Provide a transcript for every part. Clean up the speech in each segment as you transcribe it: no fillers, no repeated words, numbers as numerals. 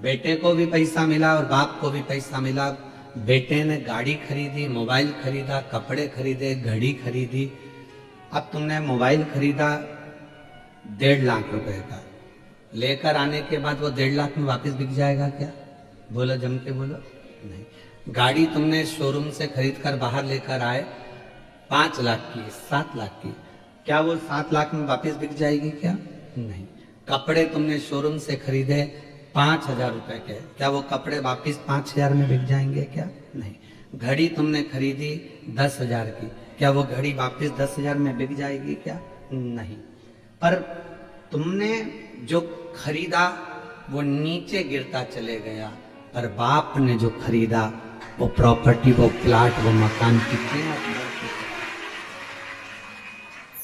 बेटे को भी पैसा मिला और बाप को भी पैसा मिला। बेटे ने गाड़ी खरीदी, मोबाइल खरीदा, कपड़े खरीदे, घड़ी खरीदी। अब तुमने मोबाइल खरीदा 1.5 लाख रुपए का, लेकर आने के बाद वो 1.5 लाख में वापस बिक जाएगा क्या? बोलो, जम के बोलो। नहीं। गाड़ी तुमने शोरूम से खरीद कर बाहर लेकर आए 5 लाख की, 7 लाख की, क्या वो 7 लाख में वापस बिक जाएगी क्या? नहीं। कपड़े तुमने शोरूम से खरीदे 5,000 रुपए के, क्या वो कपड़े वापस 5,000 में बिक जाएंगे क्या? नहीं। घड़ी तुमने खरीदी 10,000 की, क्या वो घड़ी वापस 10,000 में बिक जाएगी क्या? नहीं। पर तुमने जो खरीदा वो नीचे गिरता चले गया, पर बाप ने जो खरीदा वो प्रॉपर्टी, वो प्लाट, वो मकान की कीमत बढ़ती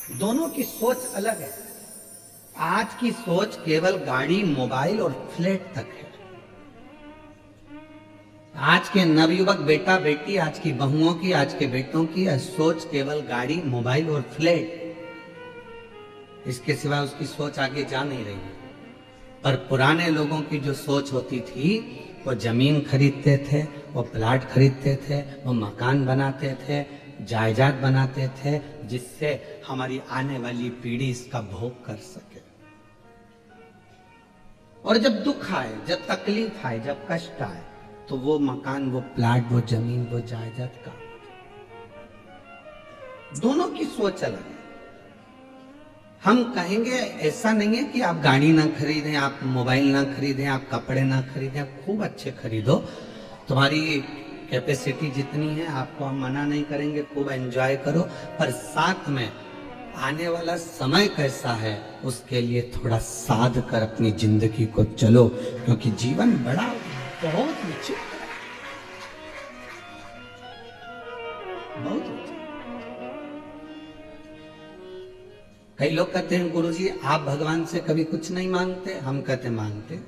है। दोनों की सोच अलग है। आज की सोच केवल गाड़ी, मोबाइल और फ्लैट तक है। आज के नवयुवक बेटा बेटी, आज की बहुओं की, आज के बेटों की सोच केवल गाड़ी, मोबाइल और फ्लैट, इसके सिवा उसकी सोच आगे जा नहीं रही है। पर पुराने लोगों की जो सोच होती थी, वो जमीन खरीदते थे, वो प्लाट खरीदते थे, वो मकान बनाते थे, जायदाद बनाते थे, जिससे हमारी आने वाली पीढ़ी इसका भोग कर सके। और जब दुख आए, जब तकलीफ आए, जब कष्ट आए, तो वो मकान, वो प्लाट, वो जमीन, वो जायदाद का। दोनों की सोच अलग है। हम कहेंगे ऐसा नहीं है कि आप गाड़ी ना खरीदें, आप मोबाइल ना खरीदें, आप कपड़े ना खरीदें, आप खूब अच्छे खरीदो, तुम्हारी कैपेसिटी जितनी है, आपको हम मना नहीं करेंगे, खूब एंजॉय करो। पर साथ में आने वाला समय कैसा है उसके लिए थोड़ा साध कर अपनी जिंदगी को चलो, क्योंकि जीवन बड़ा बहुत विचित्र है, बहुत विचित्र। कई लोग कहते हैं गुरुजी आप भगवान से कभी कुछ नहीं मांगते, हम कहते मांगते।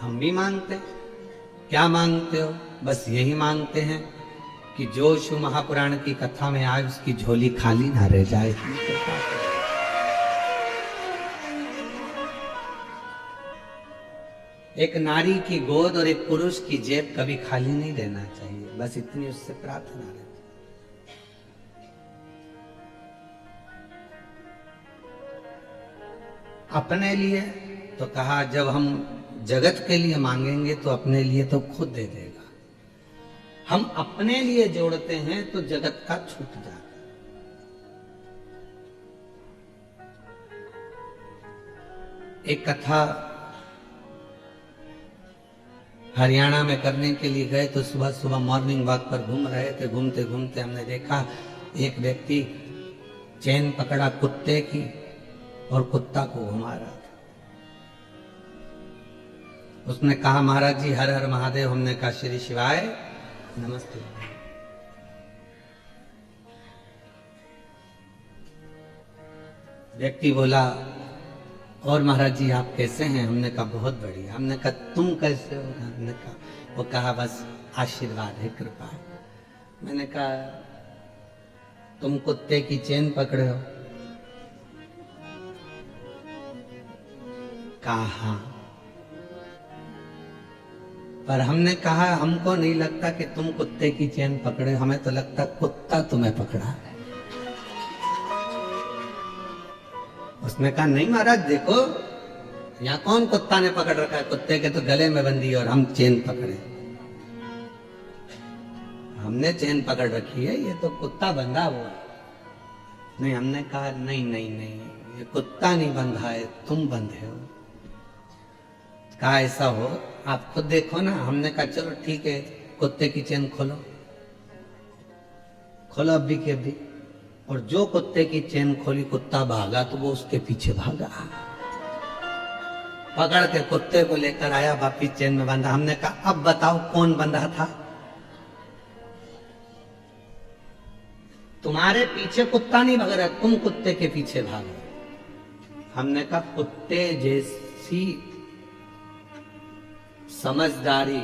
हम भी मांगते। क्या मांगते हो? बस यही मांगते हैं कि जो शिव महापुराण की कथा में आए उसकी झोली खाली ना रह जाए। एक नारी की गोद और एक पुरुष की जेब कभी खाली नहीं रहना चाहिए, बस इतनी उससे प्रार्थना रहती। अपने लिए तो कहा जब हम जगत के लिए मांगेंगे तो अपने लिए तो खुद दे देगा। हम अपने लिए जोड़ते हैं तो जगत का छूट जाता है। एक कथा हरियाणा में करने के लिए गए तो सुबह सुबह मॉर्निंग वॉक पर घूम रहे थे। घूमते घूमते हमने देखा एक व्यक्ति चैन पकड़ा कुत्ते की और कुत्ता को घुमा रहा था। उसने कहा महाराज जी हर हर महादेव। हमने कहा श्री शिवाय नमस्ते। व्यक्ति बोला और महाराज जी आप कैसे हैं? हमने कहा बहुत बढ़िया। हमने कहा तुम कैसे हो? हमने कहा, वो कहा बस आशीर्वाद है, कृपा है। मैंने कहा तुम कुत्ते की चेन पकड़े हो? कहा हाँ। पर हमने कहा हमको नहीं लगता कि तुम कुत्ते की चेन पकड़े, हमें तो लगता कुत्ता तुम्हें पकड़ा है। उसने कहा नहीं महाराज देखो यहाँ कौन कुत्ता ने पकड़ रखा है, कुत्ते के तो गले में बंधी और हम चेन पकड़े। हमने चेन पकड़ रखी है, ये तो कुत्ता बंधा हुआ। नहीं, हमने कहा नहीं नहीं नहीं, ये कुत्ता नहीं बंधा है, तुम बंधे हो। कहा ऐसा हो आप खुद देखो ना। हमने कहा चलो ठीक है, कुत्ते की चेन खोलो। खोलो अभी के अभी। और जो कुत्ते की चेन खोली कुत्ता भागा तो वो उसके पीछे भागा, पकड़ के कुत्ते को लेकर आया, वापिस चेन में बांधा। हमने कहा अब बताओ कौन बंधा था? तुम्हारे पीछे कुत्ता नहीं भाग रहा, तुम कुत्ते के पीछे भागो। हमने कहा कुत्ते जैसी समझदारी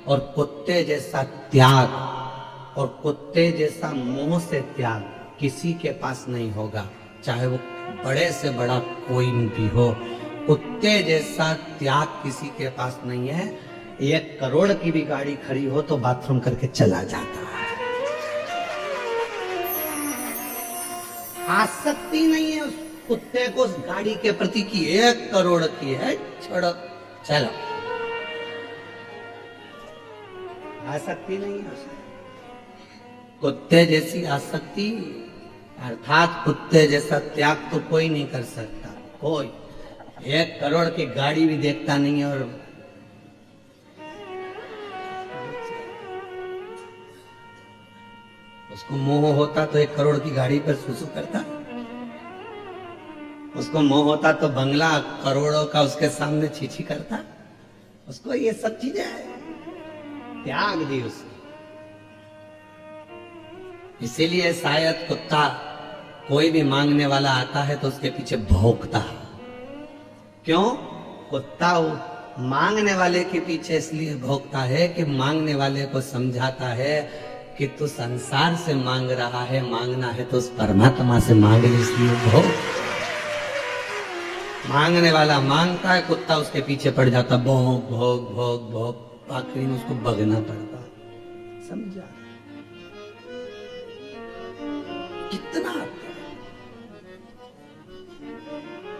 और कुत्ते जैसा त्याग और कुत्ते जैसा मोह से त्याग किसी के पास नहीं होगा, चाहे वो बड़े से बड़ा कोई भी हो, कुत्ते जैसा त्याग किसी के पास नहीं है। 1 करोड़ की भी गाड़ी खड़ी हो तो बाथरूम करके चला जाता है। आसक्ति नहीं है उस कुत्ते को उस गाड़ी के प्रति की 1 करोड़ की है, छोड़ो चलो, आसक्ति नहीं है उसमें। कुत्ते जैसी आसक्ति अर्थात कुत्ते जैसा त्याग तो कोई नहीं कर सकता। कोई 1 करोड़ की गाड़ी भी देखता नहीं है। और उसको मोह होता तो 1 करोड़ की गाड़ी पर सुसु करता, उसको मोह होता तो बंगला करोड़ों का उसके सामने छीछी करता। उसको ये सब चीजें त्याग दी उसने। इसीलिए शायद कुत्ता कोई भी मांगने वाला आता है तो उसके पीछे भौंकता है। क्यों? कुत्ता मांगने वाले के पीछे इसलिए भौंकता है कि मांगने वाले को समझाता है कि तू संसार से मांग रहा है, मांगना है तो उस परमात्मा से मांग ले, इसलिए भौंक। मांगने वाला मांगता है, कुत्ता उसके पीछे पड़ जाता, भौंक भौंक भौंक भौंक, आखिरी में उसको भगना पड़ता। समझा कितना?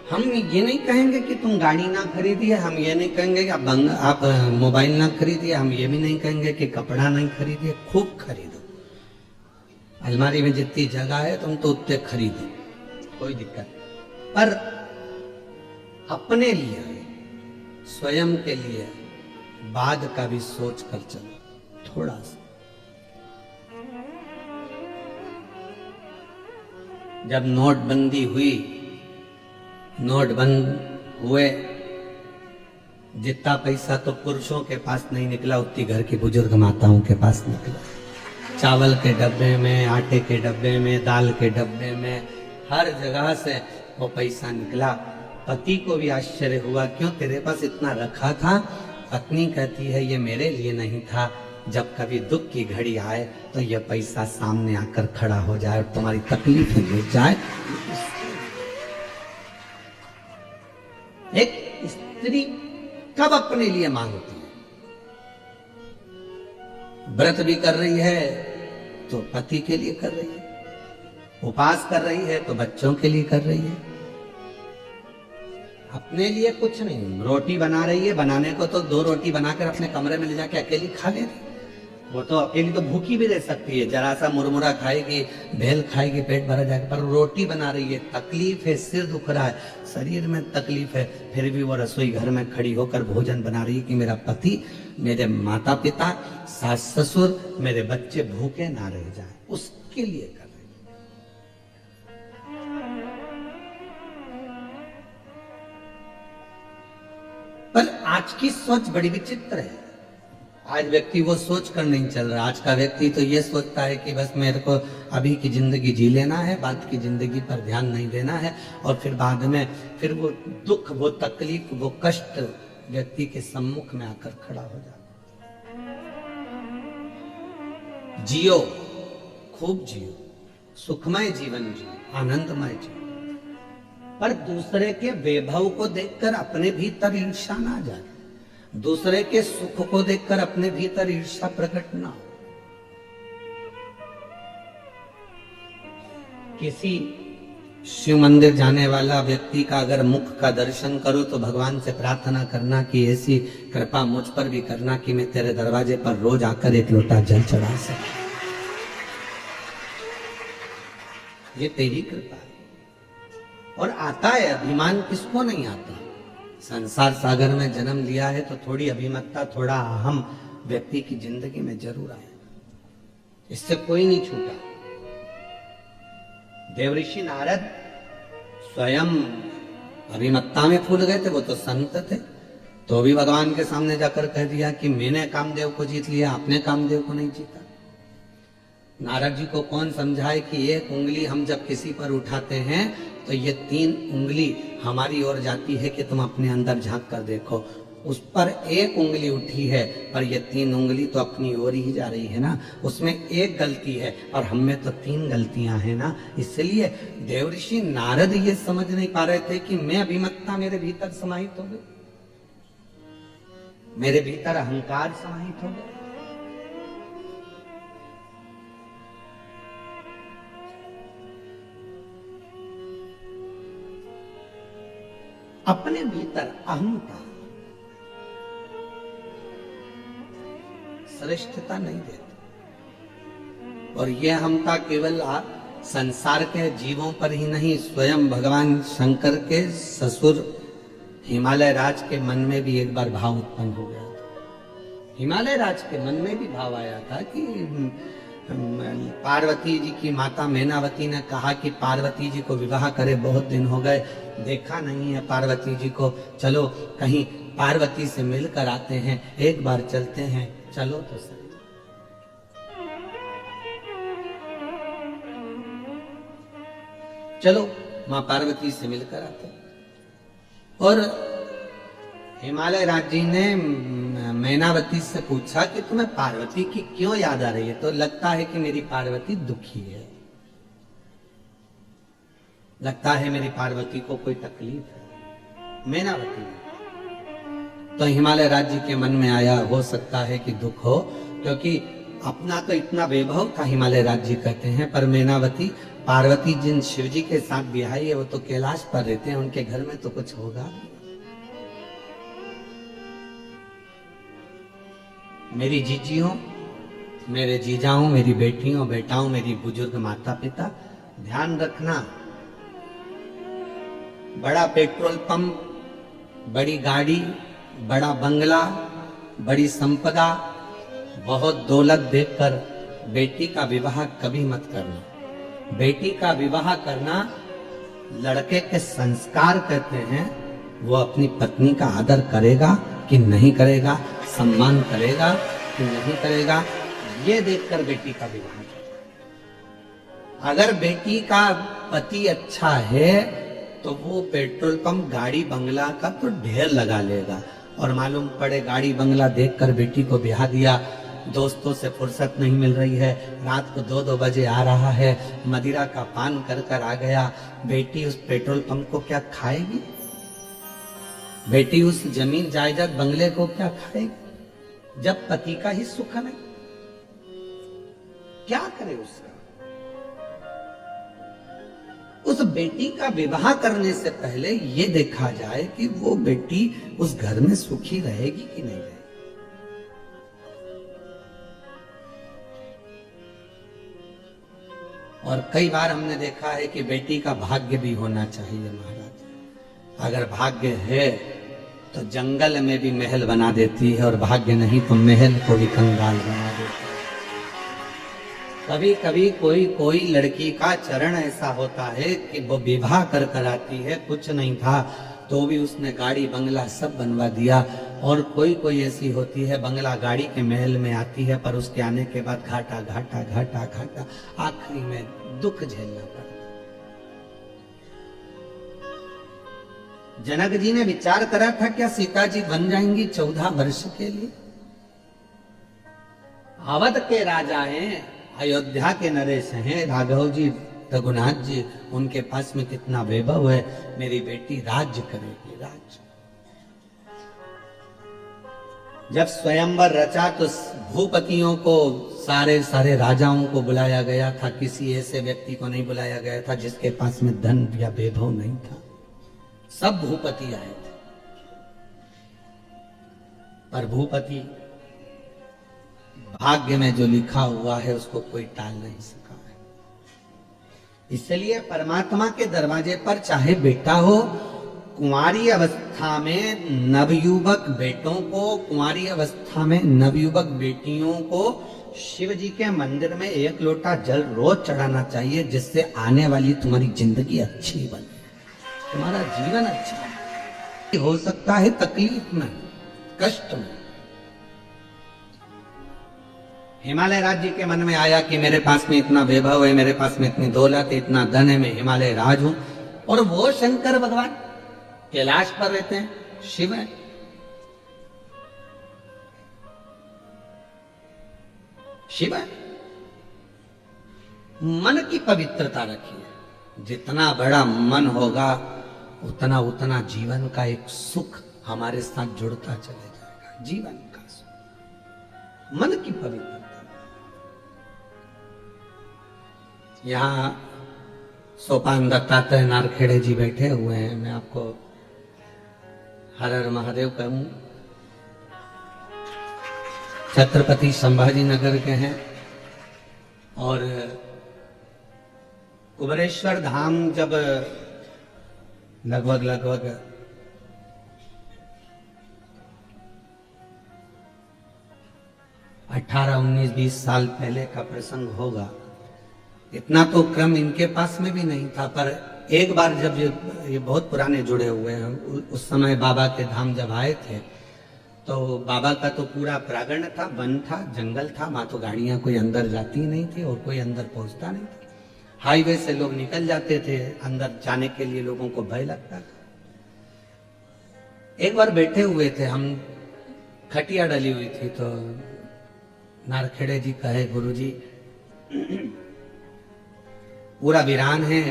हम ये नहीं कहेंगे कि तुम गाड़ी ना खरीदिए, हम ये नहीं कहेंगे कि आप मोबाइल ना खरीदिए, हम ये भी नहीं कहेंगे कि कपड़ा नहीं खरीदिए। खूब खरीदो, अलमारी में जितनी जगह है तुम तो उतने खरीदो, कोई दिक्कत। पर अपने लिए, स्वयं के लिए बाद का भी सोच कर चलो थोड़ा सा। जब नोटबंदी हुई, नोट बंद हुए, जितना पैसा तो पुरुषों के पास नहीं निकला उतनी घर की बुजुर्ग माताओं के पास निकला। चावल के डब्बे में, आटे के डब्बे में, दाल के डब्बे में, हर जगह से वो पैसा निकला। पति को भी आश्चर्य हुआ, क्यों तेरे पास इतना रखा था? पत्नी कहती है ये मेरे लिए नहीं था, जब कभी दुख की घड़ी आए तो ये पैसा सामने आकर खड़ा हो जाए और तुम्हारी तकलीफें मिट जाए। एक स्त्री कब अपने लिए मांगती है? व्रत भी कर रही है तो पति के लिए कर रही है, उपवास कर रही है तो बच्चों के लिए कर रही है, अपने लिए कुछ नहीं। रोटी बना रही है, बनाने को तो 2 रोटी बनाकर अपने कमरे में ले जाके अकेली खा ले रही। वो तो अकेली तो भूखी भी रह सकती है, जरा सा मुरमुरा खाएगी, भेल खाएगी, पेट भरा जाएगा। पर रोटी बना रही है, तकलीफ है, सिर दुख रहा है, शरीर में तकलीफ है, फिर भी वो रसोई घर में खड़ी होकर भोजन बना रही है कि मेरा पति, मेरे माता पिता, सास ससुर, मेरे बच्चे भूखे ना रह जाए, उसके लिए कर रही है। पर आज की सोच बड़ी विचित्र है। आज व्यक्ति वो सोच कर नहीं चल रहा। आज का व्यक्ति तो ये सोचता है कि बस मेरे को अभी की जिंदगी जी लेना है, बाद की जिंदगी पर ध्यान नहीं देना है, और फिर बाद में फिर वो दुख, वो तकलीफ, वो कष्ट व्यक्ति के सम्मुख में आकर खड़ा हो जाता। जियो, खूब जियो, सुखमय जीवन जियो, आनंदमय जियो, पर दूसरे के वैभव को देखकर अपने भीतर ईर्ष्या ना जाए, दूसरे के सुख को देखकर अपने भीतर ईर्ष्या प्रकट ना हो। किसी शिव मंदिर जाने वाला व्यक्ति का अगर मुख का दर्शन करो तो भगवान से प्रार्थना करना कि ऐसी कृपा मुझ पर भी करना कि मैं तेरे दरवाजे पर रोज आकर 1 लोटा जल चढ़ा सकूं। ये तेरी कृपा है। और आता है, अभिमान किसको नहीं आता? संसार सागर में जन्म लिया है तो थोड़ी अभिमतता, थोड़ा अहम व्यक्ति की जिंदगी में जरूर आए, इससे कोई नहीं छूटा। देवऋषि नारद स्वयं अभिमत्ता में फूल गए थे, वो तो संत थे, तो भी भगवान के सामने जाकर कह दिया कि मैंने कामदेव को जीत लिया, आपने कामदेव को नहीं जीता। नारद जी को कौन समझाए कि 1 उंगली हम जब किसी पर उठाते हैं तो ये 3 उंगली हमारी ओर जाती है कि तुम अपने अंदर झांक कर देखो। उस पर एक उंगली उठी है, पर ये 3 उंगली तो अपनी ओर ही जा रही है ना। उसमें एक गलती है और हम में तो 3 गलतियां हैं ना। इसलिए देवऋषि नारद ये समझ नहीं पा रहे थे कि मैं अभिमत्ता मेरे भीतर समाहित हो गई, मेरे भीतर अहंकार समाहित हो गया। अपने भीतर अहंता श्रेष्ठता नहीं देता। और यह अहंता केवल संसार के जीवों पर ही नहीं, स्वयं भगवान शंकर के ससुर हिमालय राज के मन में भी एक बार भाव उत्पन्न हो गया था। हिमालय राज के मन में भी भाव आया था कि पार्वती जी की माता मैनावती ने कहा कि पार्वती जी को विवाह करे, बहुत दिन हो गए देखा नहीं है पार्वती जी को, चलो कहीं पार्वती से मिलकर आते हैं, एक बार चलते हैं, चलो तो सही। चलो मां पार्वती से मिलकर आते। और हिमालय राज जी ने मैनावती से पूछा कि तुम्हें पार्वती की क्यों याद आ रही है? तो लगता है कि मेरी पार्वती दुखी है, लगता है मेरी पार्वती को कोई तकलीफ है, मैनावती। तो हिमालय राज जी के मन में आया, हो सकता है कि दुख हो, क्योंकि अपना तो इतना वैभव था, हिमालय राज जी कहते हैं, पर मैनावती पार्वती जिन शिव जी के साथ बिहाई है वो तो कैलाश पर रहते हैं, उनके घर में तो कुछ होगा। मेरी जीजियों, मेरे जीजाओं, मेरी बेटियों बेटाओं, मेरी बुजुर्ग माता पिता, ध्यान रखना, बड़ा पेट्रोल पंप, बड़ी गाड़ी, बड़ा बंगला, बड़ी संपदा, बहुत दौलत देखकर बेटी का विवाह कभी मत करना। बेटी का विवाह करना लड़के के संस्कार कहते हैं। वो अपनी पत्नी का आदर करेगा कि नहीं करेगा, सम्मान करेगा कि नहीं करेगा, ये देखकर बेटी का विवाह करेगा। अगर बेटी का पति अच्छा है तो वो पेट्रोल पंप, गाड़ी, बंगला का तो ढेर लगा लेगा। और मालूम पड़े गाड़ी बंगला देखकर बेटी को ब्याह दिया, दोस्तों से फुर्सत नहीं मिल रही है, रात को 2-2 बजे आ रहा है, मदिरा का पान कर कर आ गया, बेटी उस पेट्रोल पंप को क्या खाएगी? बेटी उस जमीन जायदाद बंगले को क्या खाएगी? जब पति का ही सुख नहीं, क्या करे उसका? उस बेटी का विवाह करने से पहले ये देखा जाए कि वो बेटी उस घर में सुखी रहेगी कि नहीं रहेगी। और कई बार हमने देखा है कि बेटी का भाग्य भी होना चाहिए महाराज। अगर भाग्य है तो जंगल में भी महल बना देती है, और भाग्य नहीं तो महल को भी कंगाल बना देती है। कभी कभी कोई लड़की का चरण ऐसा होता है कि वो विवाह कर कर आती है, कुछ नहीं था तो भी उसने गाड़ी बंगला सब बनवा दिया। और कोई ऐसी होती है बंगला गाड़ी के महल में आती है, पर उसके आने के बाद घाटा घाटा घाटा घाटा, आखिरी में दुख झेलना पड़ता। जनक जी ने विचार करा था क्या सीता जी बन जाएंगी 14 वर्ष के लिए? अवध के राजा हैं, अयोध्या के नरेश हैं, राघव जी, रघुनाथ जी, उनके पास में कितना वैभव है, मेरी बेटी राज्य करेगी, राज्य। जब स्वयंवर रचा तो भूपतियों को, सारे राजाओं को बुलाया गया था, किसी ऐसे व्यक्ति को नहीं बुलाया गया था जिसके पास में धन या वैभव नहीं था। सब भूपति आए थे, पर भूपति भाग्य में जो लिखा हुआ है उसको कोई टाल नहीं सका है। इसलिए परमात्मा के दरवाजे पर चाहे बेटा हो, कुंवारी अवस्था में नवयुवक बेटों को, कुंवारी अवस्था में नवयुवक बेटियों को शिव जी के मंदिर में 1 लोटा जल रोज चढ़ाना चाहिए, जिससे आने वाली तुम्हारी जिंदगी अच्छी बने, तुम्हारा जीवन अच्छा हो सकता है तकलीफ में, कष्ट में। हिमालय राज्य के मन में आया कि मेरे पास में इतना वैभव है, मेरे पास में इतनी दौलत है, इतना धन है, मैं हिमालय राज हूं, और वो शंकर भगवान कैलाश पर रहते हैं, शिव है। शिव है। मन की पवित्रता रखिए। जितना बड़ा मन होगा उतना उतना जीवन का एक सुख हमारे साथ जुड़ता चले जाएगा। जीवन का सुख, मन की पवित्रता। यहां सोपान दत्तात्रेय नारखेड़े जी बैठे हुए हैं। मैं आपको हर हर महादेव कहूं। छत्रपति संभाजी नगर के हैं और कुबरेश्वर धाम जब लगभग 18, 19, 20 साल पहले का प्रसंग होगा। इतना तो क्रम इनके पास में भी नहीं था, पर एक बार जब ये बहुत पुराने जुड़े हुए हैं, उस समय बाबा के धाम जब आए थे तो बाबा का तो पूरा प्रांगण था, वन था, जंगल था, वहां तो गाड़ियां कोई अंदर जाती नहीं थी और कोई अंदर पहुंचता नहीं था। हाईवे से लोग निकल जाते थे, अंदर जाने के लिए लोगों को भय लगता था। एक बार बैठे हुए थे हम, खटिया डली हुई थी, तो नारखेड़े जी कहे, गुरुजी पूरा वीरान है,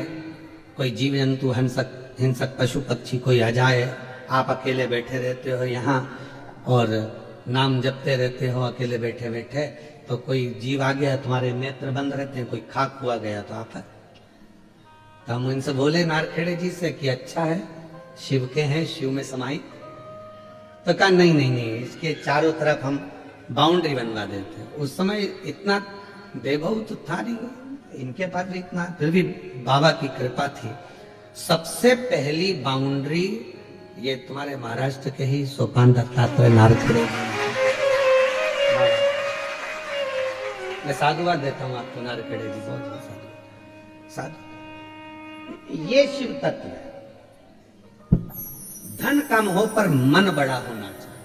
कोई जीव जंतु हिंसक पशु पक्षी कोई आ जाए, आप अकेले बैठे रहते हो यहाँ और नाम जपते रहते हो अकेले बैठे बैठे, तो कोई जीव आ गया, तुम्हारे नेत्र बंद रहते हैं, कोई खाक हुआ गया तो आप। तो हम इनसे बोले नारखेड़े जी से कि अच्छा है, शिव के हैं, शिव में समाई। तो कहा नहीं नहीं नहीं, इसके चारों तरफ हम बाउंड्री बनवा देते हैं। उस समय इतना वैभव तो था नहीं इनके पास भी इतना, फिर भी बाबा की कृपा थी। सबसे पहली बाउंड्री ये तुम्हारे महाराष्ट्र के ही सोपान दत्तात्रेय नारखेड़े। मैं साधुवाद देता हूँ आपको नारखेड़े जी, बहुत साधु। ये शिव तत्व है। धन कम हो पर मन बड़ा होना चाहिए,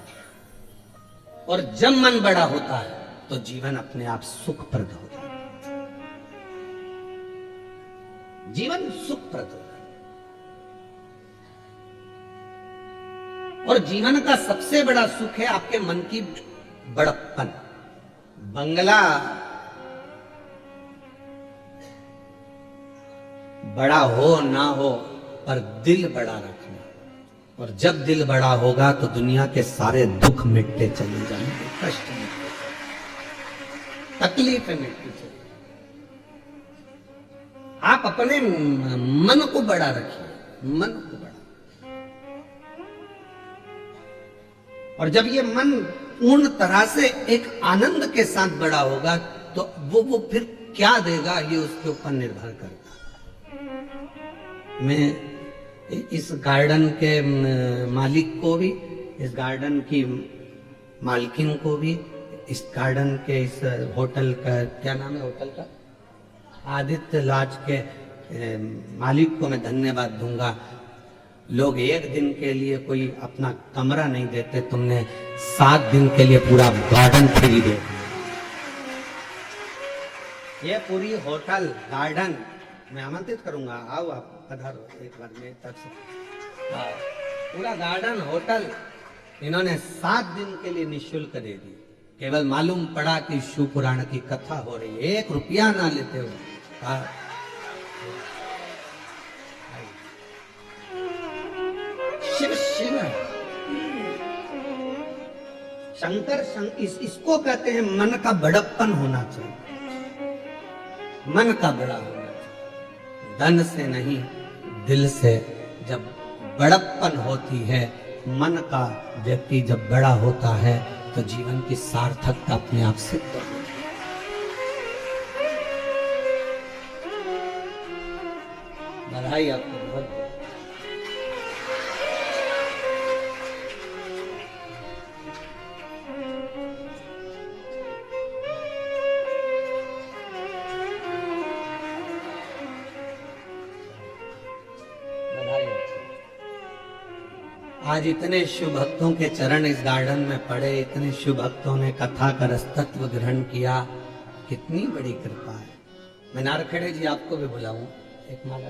और जब मन बड़ा होता है तो जीवन अपने आप सुखप्रद होता है। जीवन सुखप्रद होता है। और जीवन का सबसे बड़ा सुख है आपके मन की बड़प्पन। बंगला बड़ा हो ना हो पर दिल बड़ा रखना, और जब दिल बड़ा होगा तो दुनिया के सारे दुख मिटते चले जाएंगे, कष्ट मिटते, तकलीफें मिटती चली। आप अपने मन को बड़ा रखिए, मन को बड़ा। और जब ये मन पूर्ण तरह से एक आनंद के साथ बड़ा होगा तो वो फिर क्या देगा ये उसके ऊपर निर्भर करता है। मैं इस गार्डन के मालिक को भी, इस गार्डन की मालकिन को भी, इस गार्डन के इस होटल का क्या नाम है, होटल का आदित्य लॉज के मालिक को मैं धन्यवाद दूंगा। लोग एक दिन के लिए कोई अपना कमरा नहीं देते, तुमने 7 दिन के लिए पूरा गार्डन फ्री दे। ये पूरी होटल गार्डन मैं आमंत्रित करूंगा, आओ आप पधारो एक बार मेरी तरफ से। पूरा गार्डन होटल इन्होंने 7 दिन के लिए निःशुल्क दे दी। केवल मालूम पड़ा कि शिव पुराण की कथा हो रही है, 1 रुपया ना लेते हुए। शिव शिव शंकर इसको कहते हैं मन का बड़प्पन होना चाहिए, मन का बड़ा होना चाहिए, धन से नहीं दिल से। जब बड़प्पन होती है मन का, व्यक्ति जब बड़ा होता है तो जीवन की सार्थकता अपने आप सिद्ध होती है। बधाई आपको बहुत। आज इतने शिव भक्तों के चरण इस गार्डन में पड़े, इतने शिव भक्तों ने कथा का रसतत्व ग्रहण किया, कितनी बड़ी कृपा है। मैं नारखेड़े जी आपको भी बुलाऊं एक माला।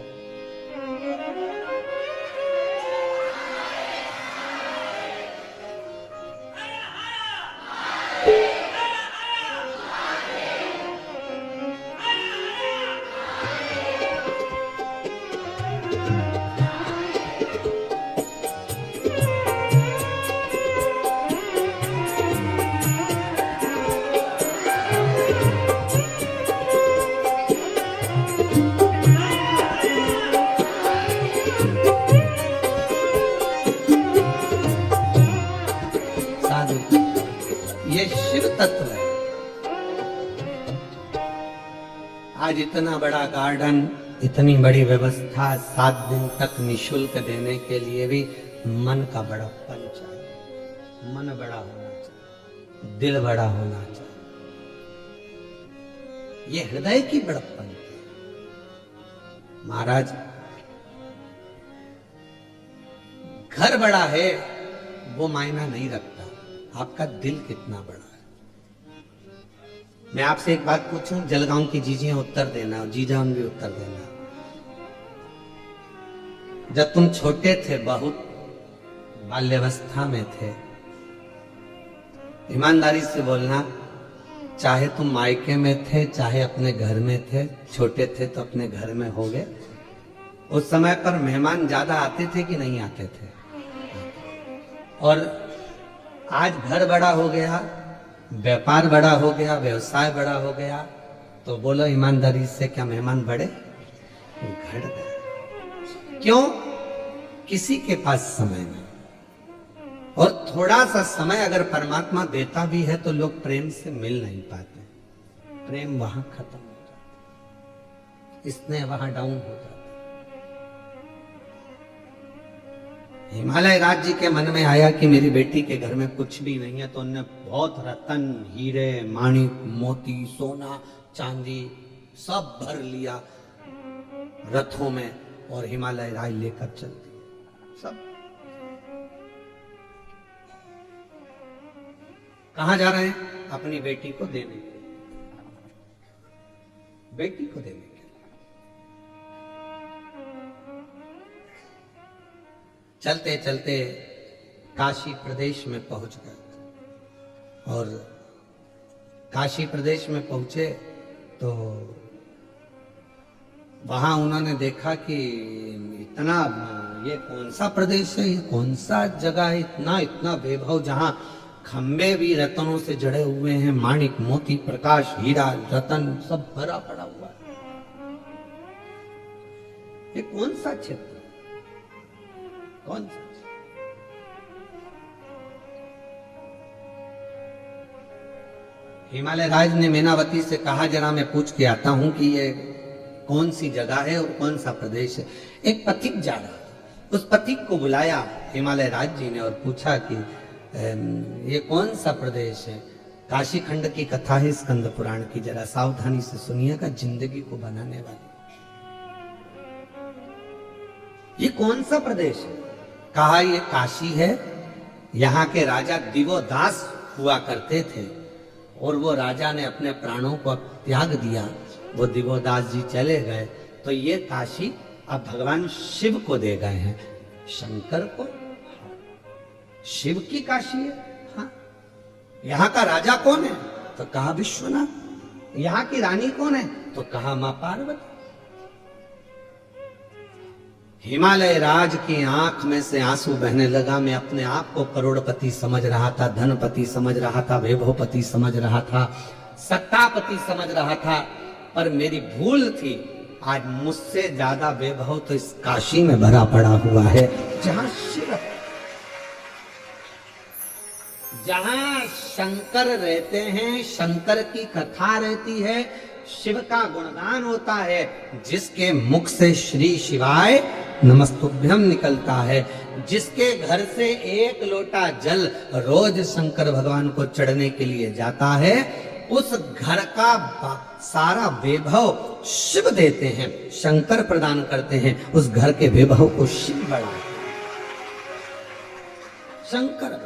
तत्व है। आज इतना बड़ा गार्डन, इतनी बड़ी व्यवस्था, 7 दिन तक निशुल्क देने के लिए भी मन का बड़प्पन चाहिए, मन बड़ा होना चाहिए, दिल बड़ा होना चाहिए। ये हृदय की बड़प्पन है। महाराज, घर बड़ा है वो मायना नहीं रखता, आपका दिल कितना बड़ा है। मैं आपसे एक बात पूछूं, जलगांव की जीजियां उत्तर देना और जीजान भी उत्तर देना। जब तुम छोटे थे, बहुत बाल्यावस्था में थे, ईमानदारी से बोलना, चाहे तुम मायके में थे चाहे अपने घर में थे, छोटे थे तो अपने घर में हो गए, उस समय पर मेहमान ज्यादा आते थे कि नहीं आते थे? और आज घर बड़ा हो गया, व्यापार बड़ा हो गया, व्यवसाय बड़ा हो गया, तो बोलो ईमानदारी से, क्या मेहमान बढ़े? घट गए। क्यों? किसी के पास समय नहीं। और थोड़ा सा समय अगर परमात्मा देता भी है तो लोग प्रेम से मिल नहीं पाते, प्रेम वहां खत्म हो जाता, स्नेह वहां डाउन हो जाता। हिमालय राज जी के मन में आया कि मेरी बेटी के घर में कुछ भी नहीं है, तो उन्होंने बहुत रतन, हीरे, माणिक, मोती, सोना, चांदी सब भर लिया रथों में और हिमालय राज लेकर चल दिए सब। कहां जा रहे हैं? अपनी बेटी को देने के लिए, बेटी को देने के लिए। चलते चलते काशी प्रदेश में पहुंच गए और काशी प्रदेश में पहुंचे तो वहां उन्होंने देखा कि इतना, ये कौन सा प्रदेश है, ये कौन सा जगह है, इतना इतना वैभव, जहां खंबे भी रतनों से जड़े हुए हैं, माणिक, मोती, प्रकाश, हीरा, रतन सब भरा पड़ा हुआ है। ये कौन सा क्षेत्र, कौन सा? हिमालय राज ने मीनावती से कहा, जरा मैं पूछ के आता हूं कि ये कौन सी जगह है और कौन सा प्रदेश है। एक पथिक जा रहा था, उस पथिक को बुलाया हिमालय राज जी ने और पूछा कि ये कौन सा प्रदेश है? काशी खंड की कथा है स्कंद पुराण की, जरा सावधानी से सुनिएगा, जिंदगी को बनाने वाली। ये कौन सा प्रदेश है? कहा ये काशी है, यहाँ के राजा दिवोदास हुआ करते थे और वो राजा ने अपने प्राणों को त्याग दिया, वो दिवोदास जी चले गए, तो ये काशी अब भगवान शिव को दे गए हैं, शंकर को। शिव की काशी है। हाँ, यहाँ का राजा कौन है? तो कहा विश्वनाथ। यहाँ की रानी कौन है? तो कहा मां पार्वती। हिमालय राज की आंख में से आंसू बहने लगा। मैं अपने आप को करोड़पति समझ रहा था, धनपति समझ रहा था, वैभवपति समझ रहा था, सत्तापति समझ रहा था, पर मेरी भूल थी। आज मुझसे ज्यादा वैभव तो इस काशी में भरा पड़ा हुआ है, जहां शिव, जहां शंकर रहते हैं, शंकर की कथा रहती है, शिव का गुणगान होता है, जिसके मुख से श्री शिवाय नमस्तुभ्यम निकलता है, जिसके घर से एक लोटा जल रोज शंकर भगवान को चढ़ने के लिए जाता है, उस घर का सारा वैभव शिव देते हैं, शंकर प्रदान करते हैं। उस घर के वैभव को शिव बढ़ाते हैं, शंकर।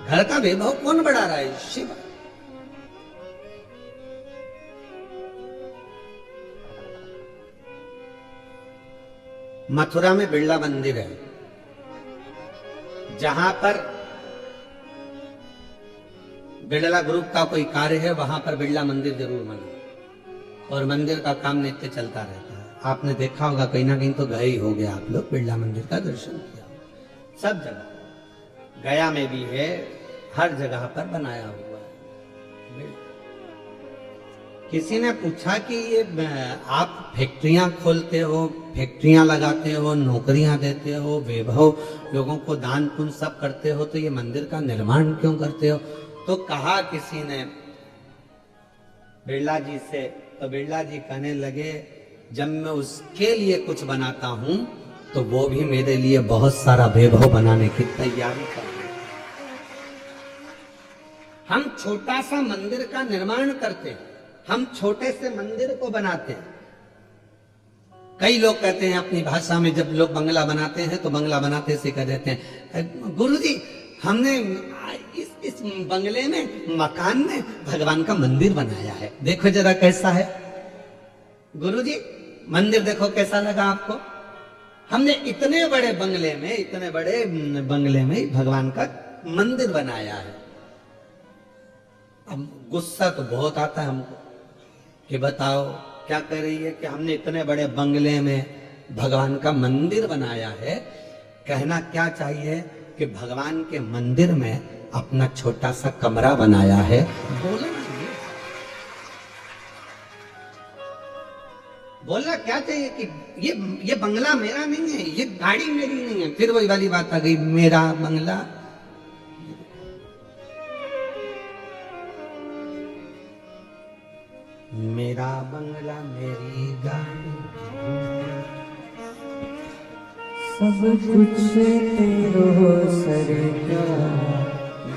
घर का वैभव कौन बढ़ा रहा है? शिव। मथुरा में बिरला मंदिर है, जहां पर बिरला ग्रुप का कोई कार्य है, वहां पर बिरला मंदिर जरूर बना और मंदिर का काम नित्य चलता रहता है। आपने देखा होगा, कहीं ना कहीं तो गए ही हो गया आप लोग, बिरला मंदिर का दर्शन किया, सब जगह, गया में भी है, हर जगह पर बनाया हुआ है। किसी ने पूछा कि ये आप फैक्ट्रियां खोलते हो, फैक्ट्रियां लगाते हो, नौकरियां देते हो, वैभव लोगों को दान पुण्य सब करते हो, तो ये मंदिर का निर्माण क्यों करते हो? तो कहा किसी ने बिरला जी से, तो बिरला जी कहने लगे जब मैं उसके लिए कुछ बनाता हूं तो वो भी मेरे लिए बहुत सारा वैभव बनाने की तैयारी कर रहे हैं। हम छोटा सा मंदिर का निर्माण करते हैं, हम छोटे से मंदिर को बनाते हैं। कई लोग कहते हैं अपनी भाषा में, जब लोग बंगला बनाते हैं तो बंगला बनाते से कह देते हैं गुरुजी हमने इस बंगले में, मकान में भगवान का मंदिर बनाया है, देखो जरा कैसा है। गुरुजी मंदिर देखो कैसा लगा आपको? हमने इतने बड़े बंगले में भगवान का मंदिर बनाया है। अब गुस्सा तो बहुत आता है हमको कि बताओ क्या कह रही है कि हमने इतने बड़े बंगले में भगवान का मंदिर बनाया है। कहना क्या चाहिए कि भगवान के मंदिर में अपना छोटा सा कमरा बनाया है। बोलना क्या चाहिए कि ये बंगला मेरा नहीं है, ये गाड़ी मेरी नहीं है। फिर वही वाली बात आ गई, मेरा बंगला। मेरा बंगला मेरी गाड़ी, सब कुछ तेरो सरकार,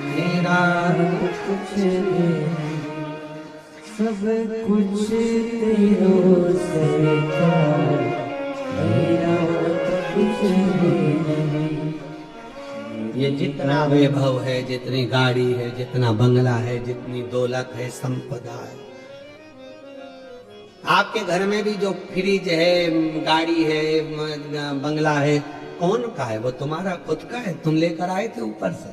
मेरा कुछ नहीं, सब कुछ तेरो सरकार, मेरा कुछ नहीं। ये जितना वैभव है, जितनी गाड़ी है, जितना बंगला है, जितनी दौलत है, संपदा है, आपके घर में भी जो फ्रिज है, गाड़ी है, बंगला है, कौन का है? वो तुम्हारा खुद का है, तुम लेकर आए थे ऊपर से।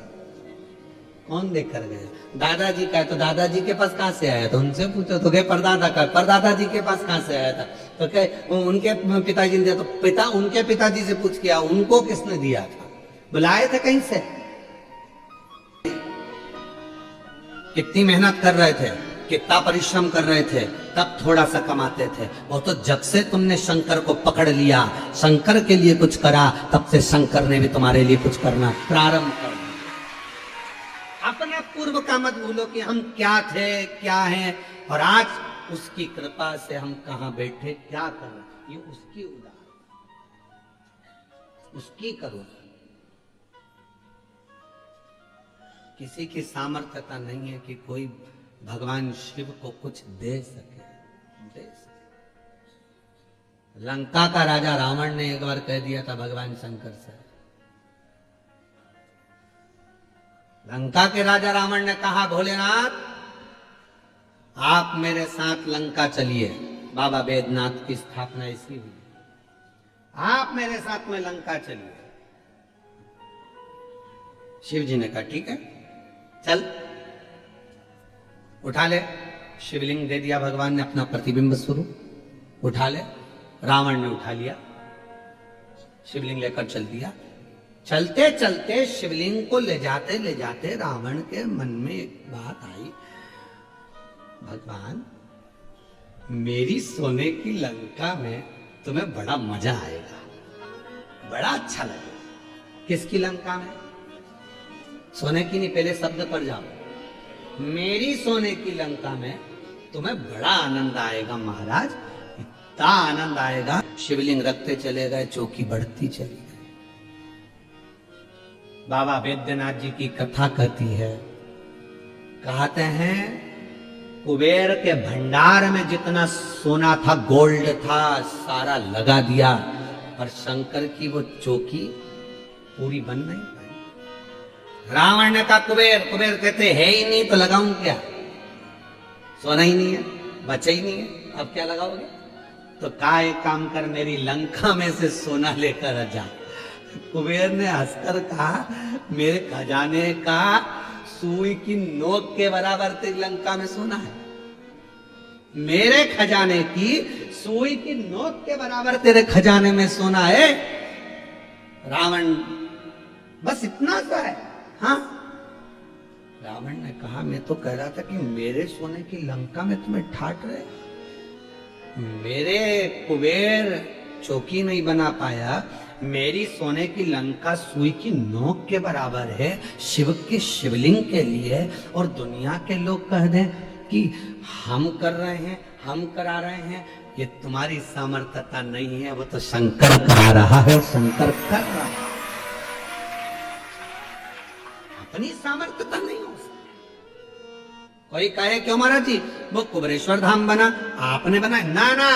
कौन लेकर गए? दादाजी का है तो दादाजी के पास कहां से आया था? उनसे पूछो। तो कहे परदादा का, परदादा जी के पास कहां से आया था? तो कहे उनके पिताजी ने दिया। तो उनके पिताजी से पूछ किया, उनको किसने दिया था? बुलाए थे कहीं से? कितनी मेहनत कर रहे थे, कितना परिश्रम कर रहे थे, तब थोड़ा सा कमाते थे। वो तो जब से तुमने शंकर को पकड़ लिया, शंकर के लिए कुछ करा, तब से शंकर ने भी तुम्हारे लिए कुछ करना प्रारंभ कर दिया। अपना पूर्व का मत भूलो कि हम क्या थे, क्या हैं, और आज उसकी कृपा से हम कहां बैठे, क्या कर रहे, ये उसकी उदाहरण, उसकी करुणा। किसी की सामर्थ्यता नहीं है कि कोई भगवान शिव को कुछ दे सके। लंका का राजा रावण ने एक बार कह दिया था भगवान शंकर से, लंका के राजा रावण ने कहा भोलेनाथ आप मेरे साथ लंका चलिए। बाबा बैद्यनाथ की स्थापना इसी हुई, आप मेरे साथ में लंका चलिए। शिव जी ने कहा ठीक है चल, उठा ले। शिवलिंग दे दिया भगवान ने, अपना प्रतिबिंब स्वरूप उठा ले। रावण ने उठा लिया, शिवलिंग लेकर चल दिया। चलते चलते शिवलिंग को ले जाते रावण के मन में एक बात आई, भगवान मेरी सोने की लंका में तुम्हें बड़ा मजा आएगा, बड़ा अच्छा लगेगा। किसकी लंका में? सोने की नहीं, पहले शब्द पर जाओ। मेरी सोने की लंका में तुम्हें बड़ा आनंद आएगा महाराज, इतना आनंद आएगा। शिवलिंग रखते चले गए, चौकी बढ़ती चली गई। बाबा बैद्यनाथ जी की कथा कहती है, कहते हैं कुबेर के भंडार में जितना सोना था, गोल्ड था, सारा लगा दिया, पर शंकर की वो चौकी पूरी बन नहीं पाई। रावण ने कहा कुबेर, कुबेर कहते है ही नहीं तो लगाऊं क्या, सोना ही नहीं है, बचा ही नहीं है, अब क्या लगाओगे? तो कहा एक काम कर, मेरी लंका में से सोना लेकर जा। कुबेर ने हंसकर कहा मेरे खजाने का सुई की नोक के बराबर तेरी लंका में सोना है, मेरे खजाने की सुई की नोक के बराबर तेरे खजाने में सोना है। रावण बस इतना सा है, हाँ रावण ने कहा, मैं तो कह रहा था कि मेरे सोने की लंका में तुम्हें ठाट रहे, मेरे कुबेर चौकी नहीं बना पाया, मेरी सोने की लंका सुई की नोक के बराबर है शिव के शिवलिंग के लिए, और दुनिया के लोग कह दें कि हम कर रहे हैं, हम करा रहे हैं, ये तुम्हारी सामर्थ्यता नहीं है, वो तो शंकर करा रहा है और शंकर कर रहा है, अपनी सामर्थ्यता नहीं हो सकती। कोई कहे क्यों महाराज जी वो कुबेरेश्वर धाम बना, आपने बनाया? ना ना,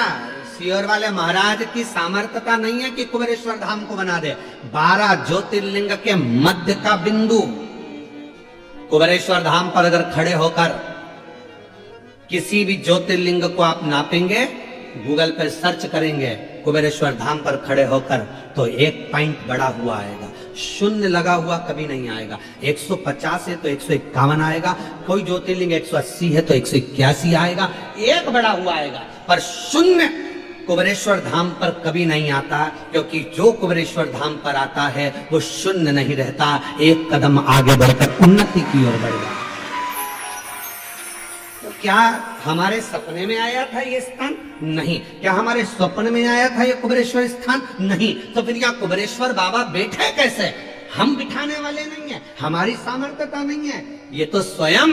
सियोर वाले महाराज की सामर्थ्यता नहीं है कि कुबेरेश्वर धाम को बना दे। 12 ज्योतिर्लिंग के मध्य का बिंदु कुबेरेश्वर धाम पर अगर खड़े होकर किसी भी ज्योतिर्लिंग को आप नापेंगे, गूगल पर सर्च करेंगे कुबेरेश्वर धाम पर खड़े होकर, तो 1 पॉइंट बड़ा हुआ आएगा, शून्य लगा हुआ कभी नहीं आएगा। 150 है तो 151 आएगा, कोई ज्योतिर्लिंग 180 है तो 181 आएगा, एक बड़ा हुआ आएगा, पर शून्य कुबेरेश्वर धाम पर कभी नहीं आता, क्योंकि जो कुबेरेश्वर धाम पर आता है वो शून्य नहीं रहता, एक कदम आगे बढ़कर उन्नति की ओर बढ़ जाता। तो क्या हमारे सपने में आया था ये स्थान? नहीं। क्या हमारे स्वप्न में आया था ये कुबेरेश्वर स्थान? नहीं। तो फिर क्या कुबेरेश्वर बाबा बैठे कैसे? हम बिठाने वाले नहीं है, हमारी सामर्थ्यता नहीं है, ये तो स्वयं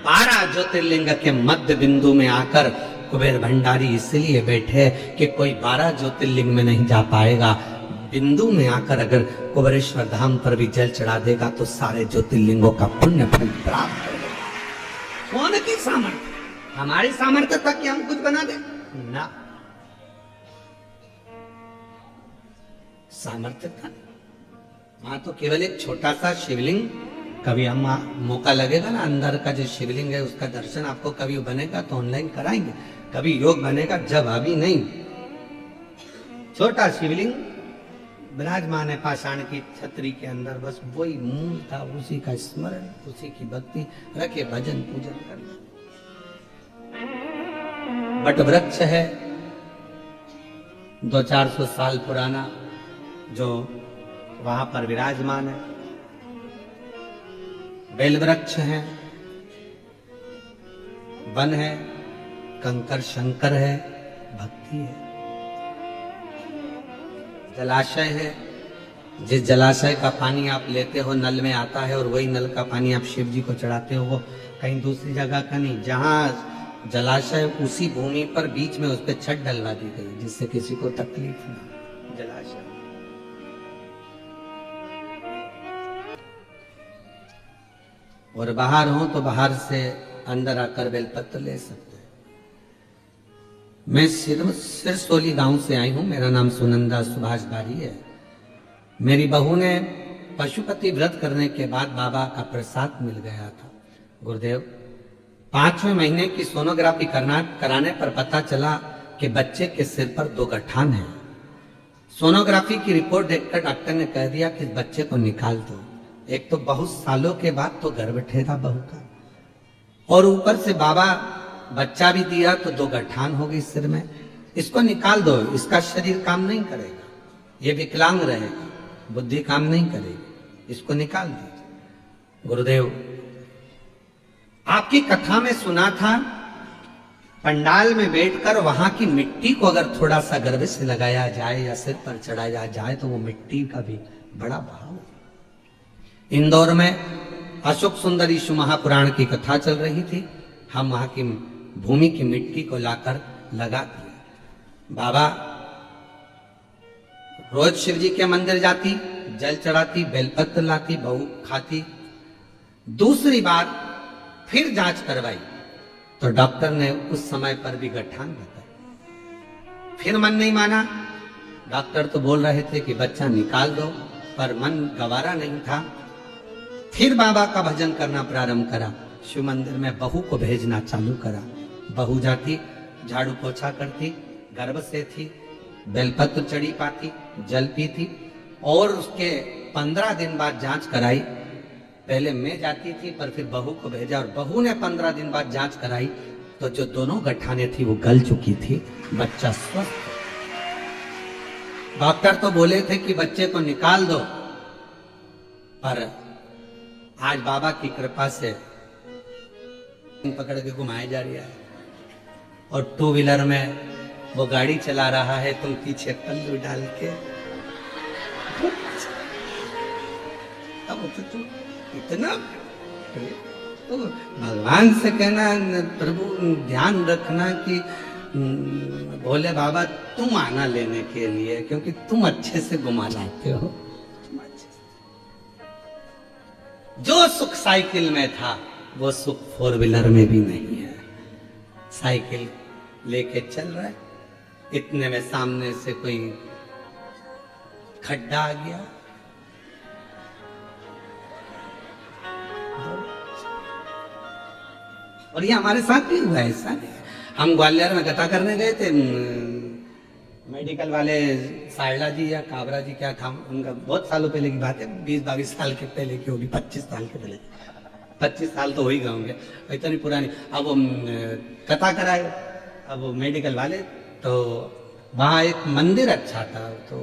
12 ज्योतिर्लिंग के मध्य बिंदु में आकर कुबेर भंडारी इसलिए बैठे कि कोई 12 ज्योतिर्लिंग में नहीं जा पाएगा, बिंदु में आकर अगर कुबेरेश्वर धाम पर भी जल चढ़ा देगा तो सारे ज्योतिर्लिंगों का पुण्य फल प्राप्त करेगा। कौन की सामर्थ्य? हमारी सामर्थ्य तक कि हम कुछ बना दे ना, सामर्थ्य था वहां तो केवल एक छोटा सा शिवलिंग, कभी हम मौका लगेगा ना, अंदर का जो शिवलिंग है उसका दर्शन आपको कभी बनेगा तो ऑनलाइन कराएंगे, कभी योग बनेगा, जब अभी नहीं। छोटा शिवलिंग विराजमान है पाषाण की छतरी के अंदर, बस वही मूल था, उसी का स्मरण, उसी की भक्ति रखे, भजन पूजन करना। बट वृक्ष है 200-400 साल पुराना जो वहां पर विराजमान है, बेल वृक्ष है, वन है, कंकर शंकर है, भक्ति है, जलाशय है, जिस जलाशय का पानी आप लेते हो नल में आता है और वही नल का पानी आप शिव जी को चढ़ाते हो, वो कहीं दूसरी जगह का नहीं। जहां जलाशय उसी भूमि पर बीच में उस पर छत डलवा दी गई जिससे किसी को तकलीफ ना। जलाशय और बाहर हो तो बाहर से अंदर आकर बेलपत्र ले सकते हैं। मैं सिरसोली गांव से आई हूं, मेरा नाम सुनंदा सुभाष बारी है। मेरी बहू ने पशुपति व्रत करने के बाद बाबा का प्रसाद मिल गया था। गुरुदेव 5वें महीने की सोनोग्राफी कराने पर पता चला कि बच्चे के सिर पर 2 गठान हैं। सोनोग्राफी की रिपोर्ट देखकर डॉक्टर ने कह दिया कि बच्चे को निकाल दो। एक तो बहुत सालों के बाद तो गर्भ ठहरा बहू का, और ऊपर से बाबा बच्चा भी दिया तो 2 गठान हो गई सिर में। इसको निकाल दो, इसका शरीर काम नहीं करेगा, ये विकलांग रहेगा, बुद्धि काम नहीं करेगी, इसको निकाल दीजिए। गुरुदेव आपकी कथा में सुना था पंडाल में बैठकर वहां की मिट्टी को अगर थोड़ा सा गर्भ से लगाया जाए या सिर पर चढ़ाया जाए तो वो मिट्टी का भी बड़ा भाव। इंदौर में अशोक सुंदर ईशु महापुराण की कथा चल रही थी, हम वहां की भूमि की मिट्टी को लाकर लगा दिया। बाबा रोज शिव जी के मंदिर जाती, जल चढ़ाती, बेलपत्र लाती, बहू खाती। दूसरी बार फिर जांच करवाई तो डॉक्टर ने उस समय पर भी गठान बताया। फिर मन नहीं माना, डॉक्टर तो बोल रहे थे कि बच्चा निकाल दो, पर मन गवारा नहीं था। फिर बाबा का भजन करना प्रारंभ करा, शिव मंदिर में बहू को भेजना चालू करा। बहू जाती, झाड़ू पोछा करती, गर्भ से थी, बेलपत्र चढ़ी पाती, जल पीती, और उसके 15 दिन बाद जांच कराई। पहले मैं जाती थी पर फिर बहू को भेजा, और बहू ने 15 दिन बाद जांच कराई तो जो दोनों गठाने थी वो गल चुकी थी, बच्चा स्वस्थ। डॉक्टर तो बोले थे कि बच्चे को निकाल दो, पर आज बाबा की कृपा से पकड़ के घुमाया जा रहा है और टू व्हीलर में वो गाड़ी चला रहा है, तुम पीछे पल्लू डाल के। अब तो इतना तो भगवान से कहना, प्रभु ध्यान रखना कि भोले बाबा तुम आना लेने के लिए, क्योंकि तुम अच्छे से घुमा लाते हो। जो सुख साइकिल में था वो सुख फोर व्हीलर में भी नहीं है। साइकिल लेके चल रहा है, इतने में सामने से कोई खड्डा आ गया, और ये हमारे साथ भी हुआ है। ऐसा नहीं, हम ग्वालियर में कथा करने गए थे, मेडिकल वाले सारला जी या काबरा जी क्या था उनका, बहुत सालों पहले की बात है, 20-22 साल के पहले की होगी, 25 साल के पहले, 25 साल तो हो ही गए होंगे, इतनी पुरानी। अब वो कथा कराए, अब वो मेडिकल वाले, तो वहाँ एक मंदिर अच्छा था, तो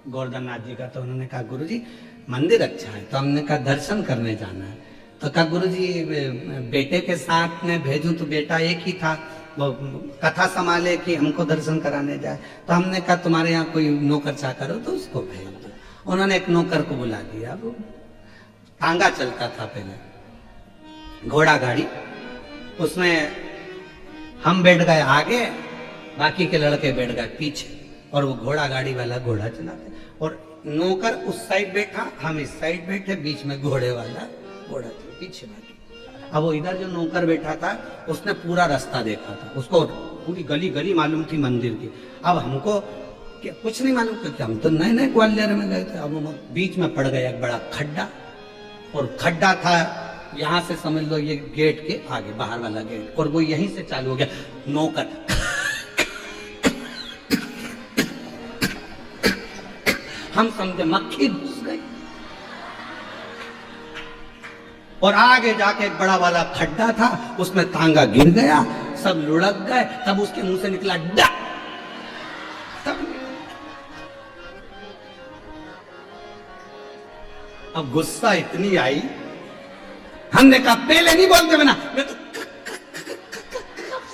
गोवर्धन नाथ जी का, तो उन्होंने कहा गुरुजी मंदिर अच्छा है, तो हमने कहा दर्शन करने जाना है। तो कहा गुरुजी बेटे के साथ में भेजूं, तो बेटा एक ही था, वो कथा संभाले कि हमको दर्शन कराने जाए। तो हमने कहा तुम्हारे यहाँ कोई नौकर चाकर हो तो उसको भेज दो। उन्होंने एक नौकर को बुला दिया, वो तांगा चलता था पहले, घोड़ा गाड़ी, उसमें हम बैठ गए आगे, बाकी के लड़के बैठ गए पीछे, और वो घोड़ा गाड़ी वाला घोड़ा चलाते, और नौकर उस साइड बैठा, हम इस साइड बैठे, बीच में घोड़े वाला घोड़ा पीछे बाकी। अब वो इधर जो नौकर बैठा था उसने पूरा रास्ता देखा था, उसको पूरी गली गली मालूम थी मंदिर की। अब हमको कुछ नहीं मालूम, क्योंकि हम तो नए नए ग्वालियर में गए थे। अब हम बीच में पड़ गया एक बड़ा खड्डा, और खड्डा था यहाँ से समझ लो ये गेट के आगे, बाहर वाला गेट, और वो यहीं से चालू हो गया। नौकर हम समझे मक्खी घुस गई, और आगे जाके एक बड़ा वाला खड्डा था, उसमें तांगा गिर गया, सब लुढ़क गए। तब उसके मुंह से निकला डा, तब अब गुस्सा इतनी आई, हमने कहा पहले नहीं बोलते, मैं तो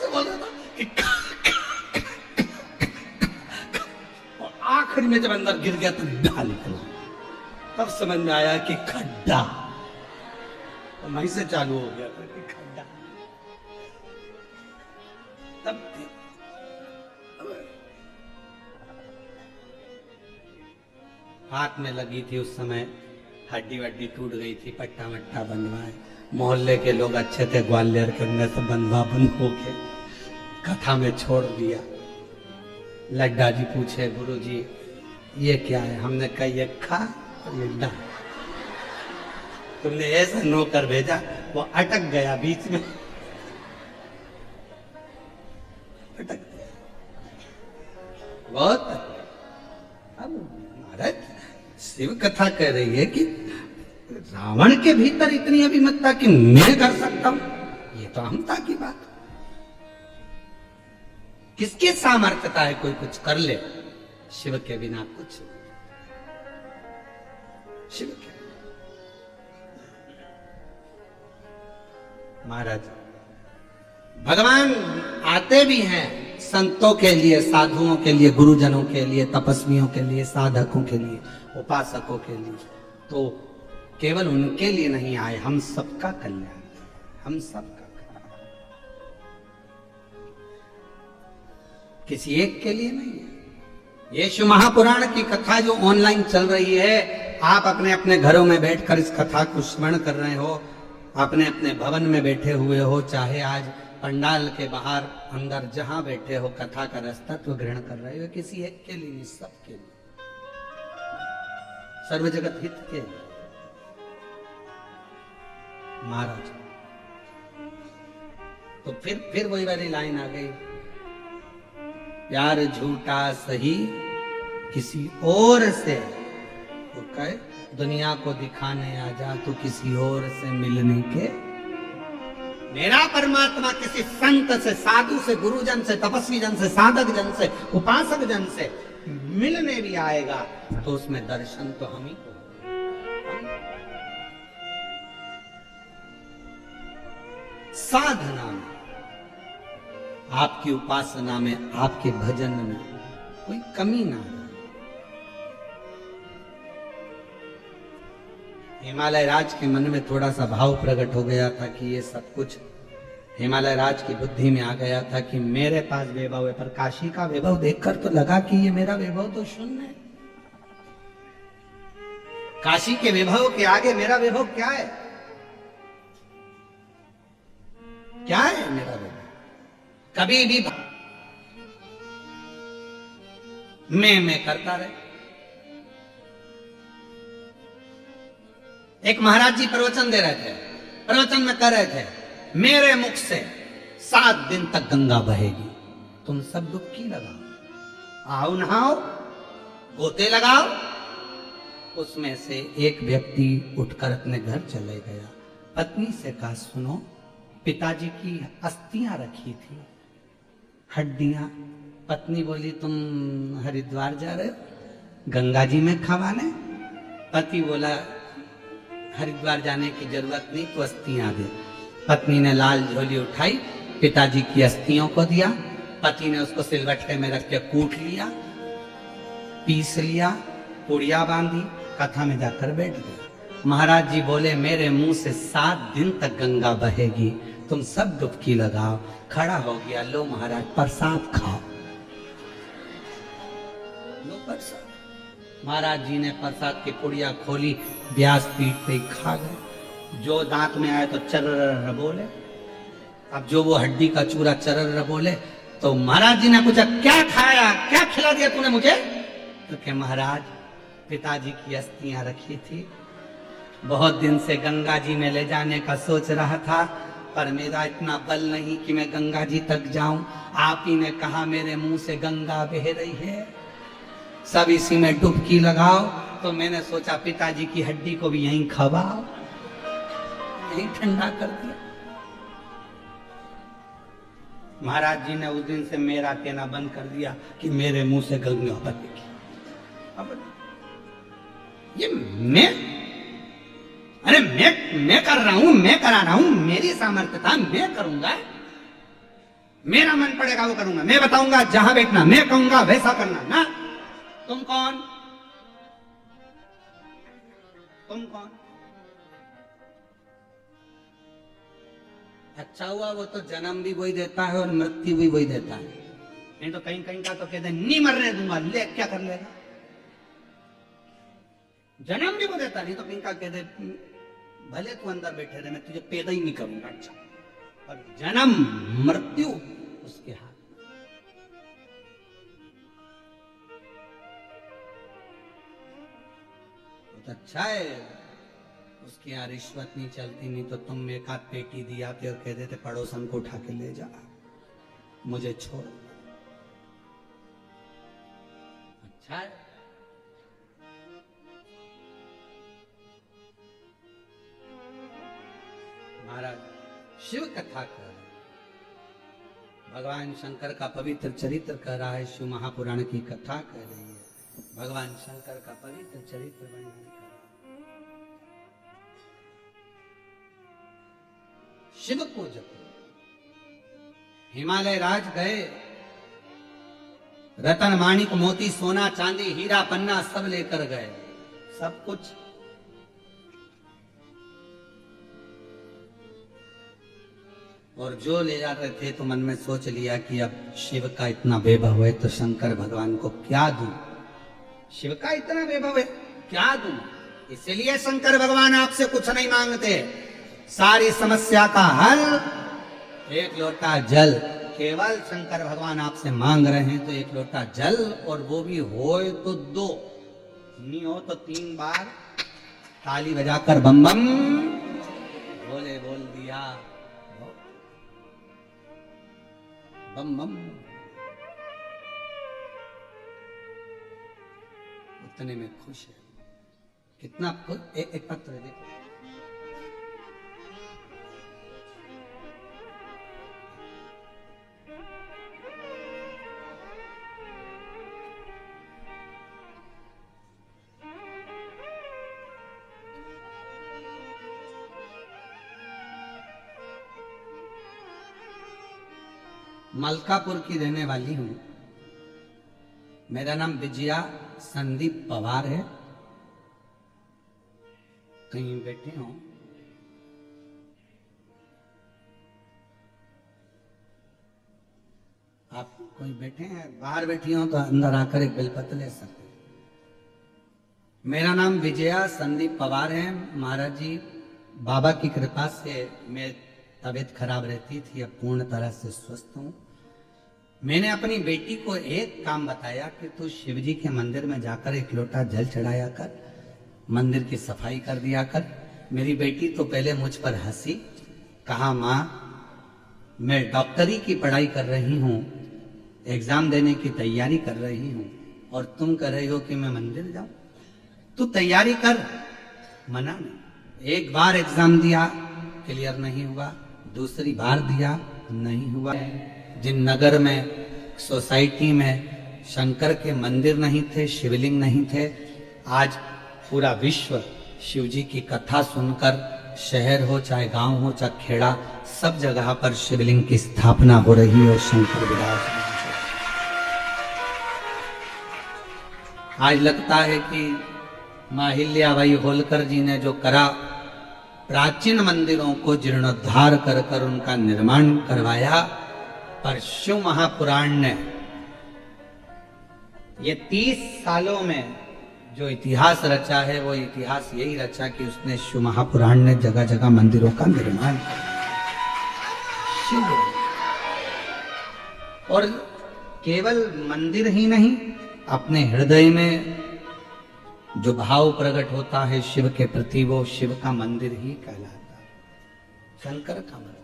बोल रहा था कि, और आखिर में जब अंदर गिर गया तो डा निकला। तब समझ में आया कि खड्डा, वहीं से चालू हो गया था कि खड्डा। तब हाथ में लगी थी उस समय, हड्डी वड्डी टूट गई थी, पट्टा मट्टा बंधवाए। मोहल्ले के लोग अच्छे थे ग्वालियर के, उनने से बंधवा बंध होके कथा में छोड़ दिया। लड्डा जी पूछे गुरुजी ये क्या है? हमने कहा ये खा और ये डा। तुमने ऐसा नौकर भेजा, वो अटक गया बीच में, अटक गया बहुत। अब महाराज शिव कथा कह रही है कि रावण के भीतर इतनी अभिमतता कि मैं कर सकता हूं, ये तो अहमता की बात। किसके सामर्थ्यता है कोई कुछ कर ले? शिव के बिना कुछ, शिव के महाराज भगवान आते भी हैं संतों के लिए, साधुओं के लिए, गुरुजनों के लिए, तपस्वियों के लिए, साधकों के लिए, उपासकों के लिए। तो केवल उनके लिए नहीं आए, हम सबका कल्याण, हम सबका कल्याण, किसी एक के लिए नहीं है। ये शिव महापुराण की कथा जो ऑनलाइन चल रही है, आप अपने अपने घरों में बैठकर इस कथा को स्मरण कर रहे हो, अपने अपने भवन में बैठे हुए हो, चाहे आज पंडाल के बाहर अंदर जहां बैठे हो, कथा का रसतत्व ग्रहण कर रहे हो, किसी एक के लिए नहीं, सबके लिए, सर्व जगत हित के लिए। महाराज तो फिर वही वाली लाइन आ गई, प्यार झूठा सही किसी और से, तो कहे दुनिया को दिखाने आ जा तो किसी और से मिलने के। मेरा परमात्मा किसी संत से, साधु से, गुरुजन से, तपस्वी जन से, साधक जन से, उपासक जन से मिलने भी आएगा तो उसमें दर्शन तो हम ही को। साधना में, आपकी उपासना में, आपके भजन में कोई कमी ना रहे। हिमालय राज के मन में थोड़ा सा भाव प्रकट हो गया था कि ये सब कुछ हिमालय राज की बुद्धि में आ गया था कि मेरे पास वैभव है, पर काशी का वैभव देखकर तो लगा कि ये मेरा वैभव तो शून्य है। काशी के वैभव के आगे मेरा वैभव क्या है? क्या है मेरा वैभव? कभी भी मैं करता रहे। एक महाराज जी प्रवचन दे रहे थे, प्रवचन में कह रहे थे, मेरे मुख से 7 दिन तक गंगा बहेगी, तुम सब डुबकी लगाओ, आओ नहाओ, गोते लगाओ। उसमें से एक व्यक्ति उठकर अपने घर चले गया। पत्नी से कहा, सुनो, पिताजी की अस्थियां रखी थी, हड्डियां। पत्नी बोली, तुम हरिद्वार जा रहे हो गंगा जी में खवाने? पति बोला, हरिद्वार जाने की जरूरत नहीं, तो अस्थियां दे। पत्नी ने लाल झोली उठाई, पिताजी की अस्थियों को दिया। पति ने उसको सिलबट्टे में रख के कूट लिया, पीस लिया, पुड़िया बांधी, कथा में जाकर बैठ गया। महाराज जी बोले, मेरे मुंह से 7 दिन तक गंगा बहेगी, तुम सब डुबकी लगाओ। खड़ा हो गया, लो महाराज प्रसाद खाओ, लो प्रसाद। महाराज जी ने प्रसाद की पुड़िया खोली, व्यास पीठ पे खा गए। जो दांत में आए तो चर्र बोले। अब जो वो हड्डी का चूरा चर्र बोले, तो महाराज जी ने पूछा, क्या खाया, क्या खिला दिया तूने मुझे? तो क्या महाराज, पिताजी की अस्थियां रखी थी, बहुत दिन से गंगा जी में ले जाने का सोच रहा था, पर मेरा इतना बल नहीं कि मैं गंगा जी तक जाऊं। आप ही ने कहा मेरे मुंह से गंगा बह रही है, सब इसी में डुबकी लगाओ, तो मैंने सोचा पिताजी की हड्डी को भी यहीं खवाओ, यहीं ठंडा कर दिया। महाराज जी ने उस दिन से मेरा कहना बंद कर दिया कि मेरे मुंह से गंगा बहेगी। अब ये मैं कर रहा हूं, मैं करा रहा हूं, मेरी सामर्थ्यता, मैं करूंगा, मेरा मन पड़ेगा वो करूंगा, मैं बताऊंगा जहां बैठना, मैं कहूंगा वैसा करना ना। तुम कौन? तुम कौन? अच्छा हुआ वो तो जन्म भी वही देता है और मृत्यु भी वही देता है, नहीं तो कहीं कहीं का तो कहते नहीं मरने दूंगा, ले क्या कर लेगा? जन्म भी वो देता, नहीं तो कहीं का कहते भले तू अंदर बैठे रहे, मैं तुझे पैदा ही नहीं करूंगा। अच्छा, पर जन्म मृत्यु उसके हाथ। तो अच्छा है उसके यहाँ रिश्वत नहीं चलती, नहीं तो तुम एक हाथ पेटी दिया थे और कह देते पड़ोसन को उठा के ले जा, मुझे छोड़। अच्छा है। महाराज शिव कथा कर रहे, भगवान शंकर का पवित्र चरित्र कर रहा है, शिव महापुराण की कथा कर रही है, भगवान शंकर का पवित्र चरित्र वर्णन कर रहा है। शिव को जपो। हिमालय राज गए, रतन माणिक मोती सोना चांदी हीरा पन्ना सब लेकर गए, सब कुछ। और जो ले जा रहे थे तो मन में सोच लिया कि अब शिव का इतना वैभव है तो शंकर भगवान को क्या दूं, शिव का इतना वैभव है क्या दूं। इसलिए शंकर भगवान आपसे कुछ नहीं मांगते, सारी समस्या का हल एक लोटा जल। केवल शंकर भगवान आपसे मांग रहे हैं तो एक लोटा जल, और वो भी होए तो 2, नहीं हो तो 3 बार ताली बजाकर बम बम बोले, बोल दिया बम बम, उतने में खुश है। कितना एक पत्र है, देखो मलकापुर की रहने वाली हूं। मेरा नाम विजया संदीप पवार है। कहीं बैठे हो? आप कोई बैठे हैं? बाहर बैठी हो तो अंदर आकर एक बेलपत्र ले सकते हैं। मेरा नाम विजया संदीप पवार है। महाराज जी बाबा की कृपा से मेरी तबीयत खराब रहती थी, अब पूर्ण तरह से स्वस्थ हूं। मैंने अपनी बेटी को एक काम बताया कि तू शिव जी के मंदिर में जाकर एक लोटा जल चढ़ाया कर, मंदिर की सफाई कर दिया कर। मेरी बेटी तो पहले मुझ पर हंसी, कहा माँ मैं डॉक्टरी की पढ़ाई कर रही हूँ, एग्जाम देने की तैयारी कर रही हूँ और तुम कह रही हो कि मैं मंदिर जाऊं। तू तैयारी कर, मना नहीं। एक बार एग्जाम दिया, क्लियर नहीं हुआ, दूसरी बार दिया, नहीं हुआ। जिन नगर में, सोसाइटी में शंकर के मंदिर नहीं थे, शिवलिंग नहीं थे, आज पूरा विश्व शिव जी की कथा सुनकर, शहर हो चाहे गांव हो चाहे खेड़ा, सब जगह पर शिवलिंग की स्थापना हो रही है और शंकर विराज। आज लगता है कि मां अहिल्याबाई होलकर जी ने जो करा, प्राचीन मंदिरों को जीर्णोद्धार कर कर उनका निर्माण करवाया, पर शिव महापुराण ने ये 30 सालों में जो इतिहास रचा है, वो इतिहास यही रचा कि उसने शिव महापुराण ने जगह जगह मंदिरों का निर्माण शिव। और केवल मंदिर ही नहीं, अपने हृदय में जो भाव प्रकट होता है शिव के प्रति, वो शिव का मंदिर ही कहलाता है, शंकर का मंदिर।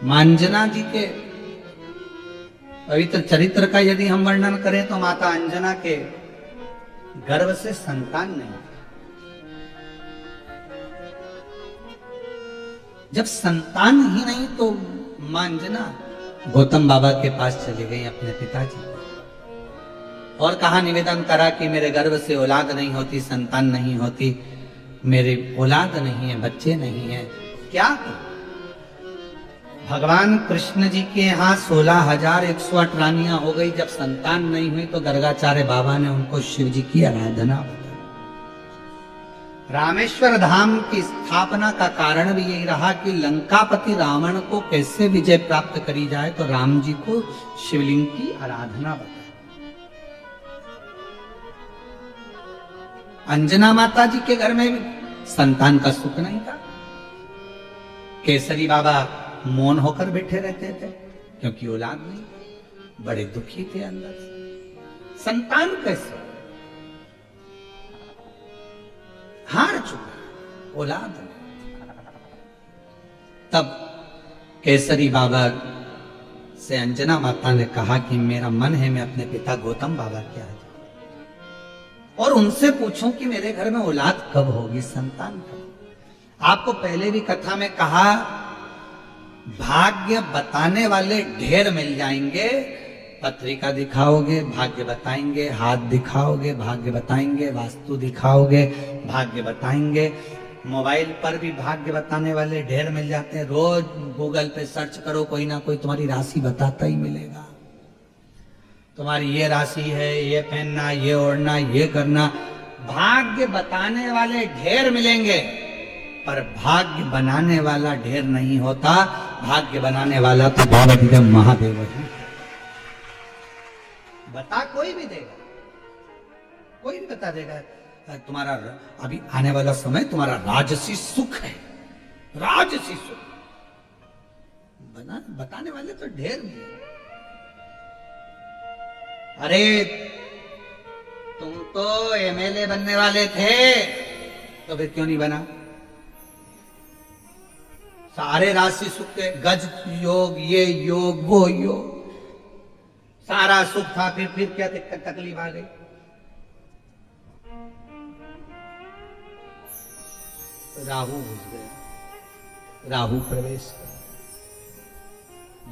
मांजना जी के पवित्र चरित्र का यदि हम वर्णन करें तो माता अंजना के गर्भ से संतान नहीं। जब संतान ही नहीं तो मां अंजना गौतम बाबा के पास चली गई अपने पिताजी, और कहा, निवेदन करा कि मेरे गर्भ से औलाद नहीं होती, संतान नहीं होती, मेरी औलाद नहीं है, बच्चे नहीं है, क्या करूं? भगवान कृष्ण जी के यहाँ 16,108 रानियां हो गई। जब संतान नहीं हुई तो गर्गाचार्य बाबा ने उनको शिव जी की आराधना बताई। रामेश्वर धाम की स्थापना का कारण भी यही रहा कि लंकापति रावण को कैसे विजय प्राप्त करी जाए, तो राम जी को शिवलिंग की आराधना बताई। अंजना माता जी के घर में भी संतान का सुख नहीं था। केसरी बाबा मौन होकर बैठे रहते थे क्योंकि औलाद नहीं, बड़े दुखी थे अंदर से। संतान कैसे? हार चुका, औलाद नहीं। तब केसरी बाबा से अंजना माता ने कहा कि मेरा मन है मैं अपने पिता गौतम बाबा के यहाँ जाऊं और उनसे पूछूं कि मेरे घर में औलाद कब होगी, संतान कब। आपको पहले भी कथा में कहा, भाग्य बताने वाले ढेर मिल जाएंगे। पत्रिका दिखाओगे, भाग्य बताएंगे, हाथ दिखाओगे, भाग्य बताएंगे, वास्तु दिखाओगे, भाग्य बताएंगे। मोबाइल पर भी भाग्य बताने वाले ढेर मिल जाते हैं। रोज गूगल पे सर्च करो, कोई ना कोई तुम्हारी राशि बताता ही मिलेगा। तुम्हारी ये राशि है, ये पहनना, ये ओढ़ना, ये करना। भाग्य बताने वाले ढेर मिलेंगे, पर भाग्य बनाने वाला ढेर नहीं होता। भाग्य बनाने वाला तो देवाधिदेव महादेव है। बता कोई भी देगा, कोई भी बता देगा। तुम्हारा अभी आने वाला समय तुम्हारा राजसी सुख है, राजसी सुख। बताने वाले तो ढेर मिलेंगे। अरे तुम तो एमएलए बनने वाले थे, तो फिर क्यों नहीं बना? सारे राशि सुख के, गज योग, ये योग, वो योग, सारा सुख था, फिर क्या दिक्कत तकलीफ आ गई? राहु घुस गया, राहु प्रवेश कर,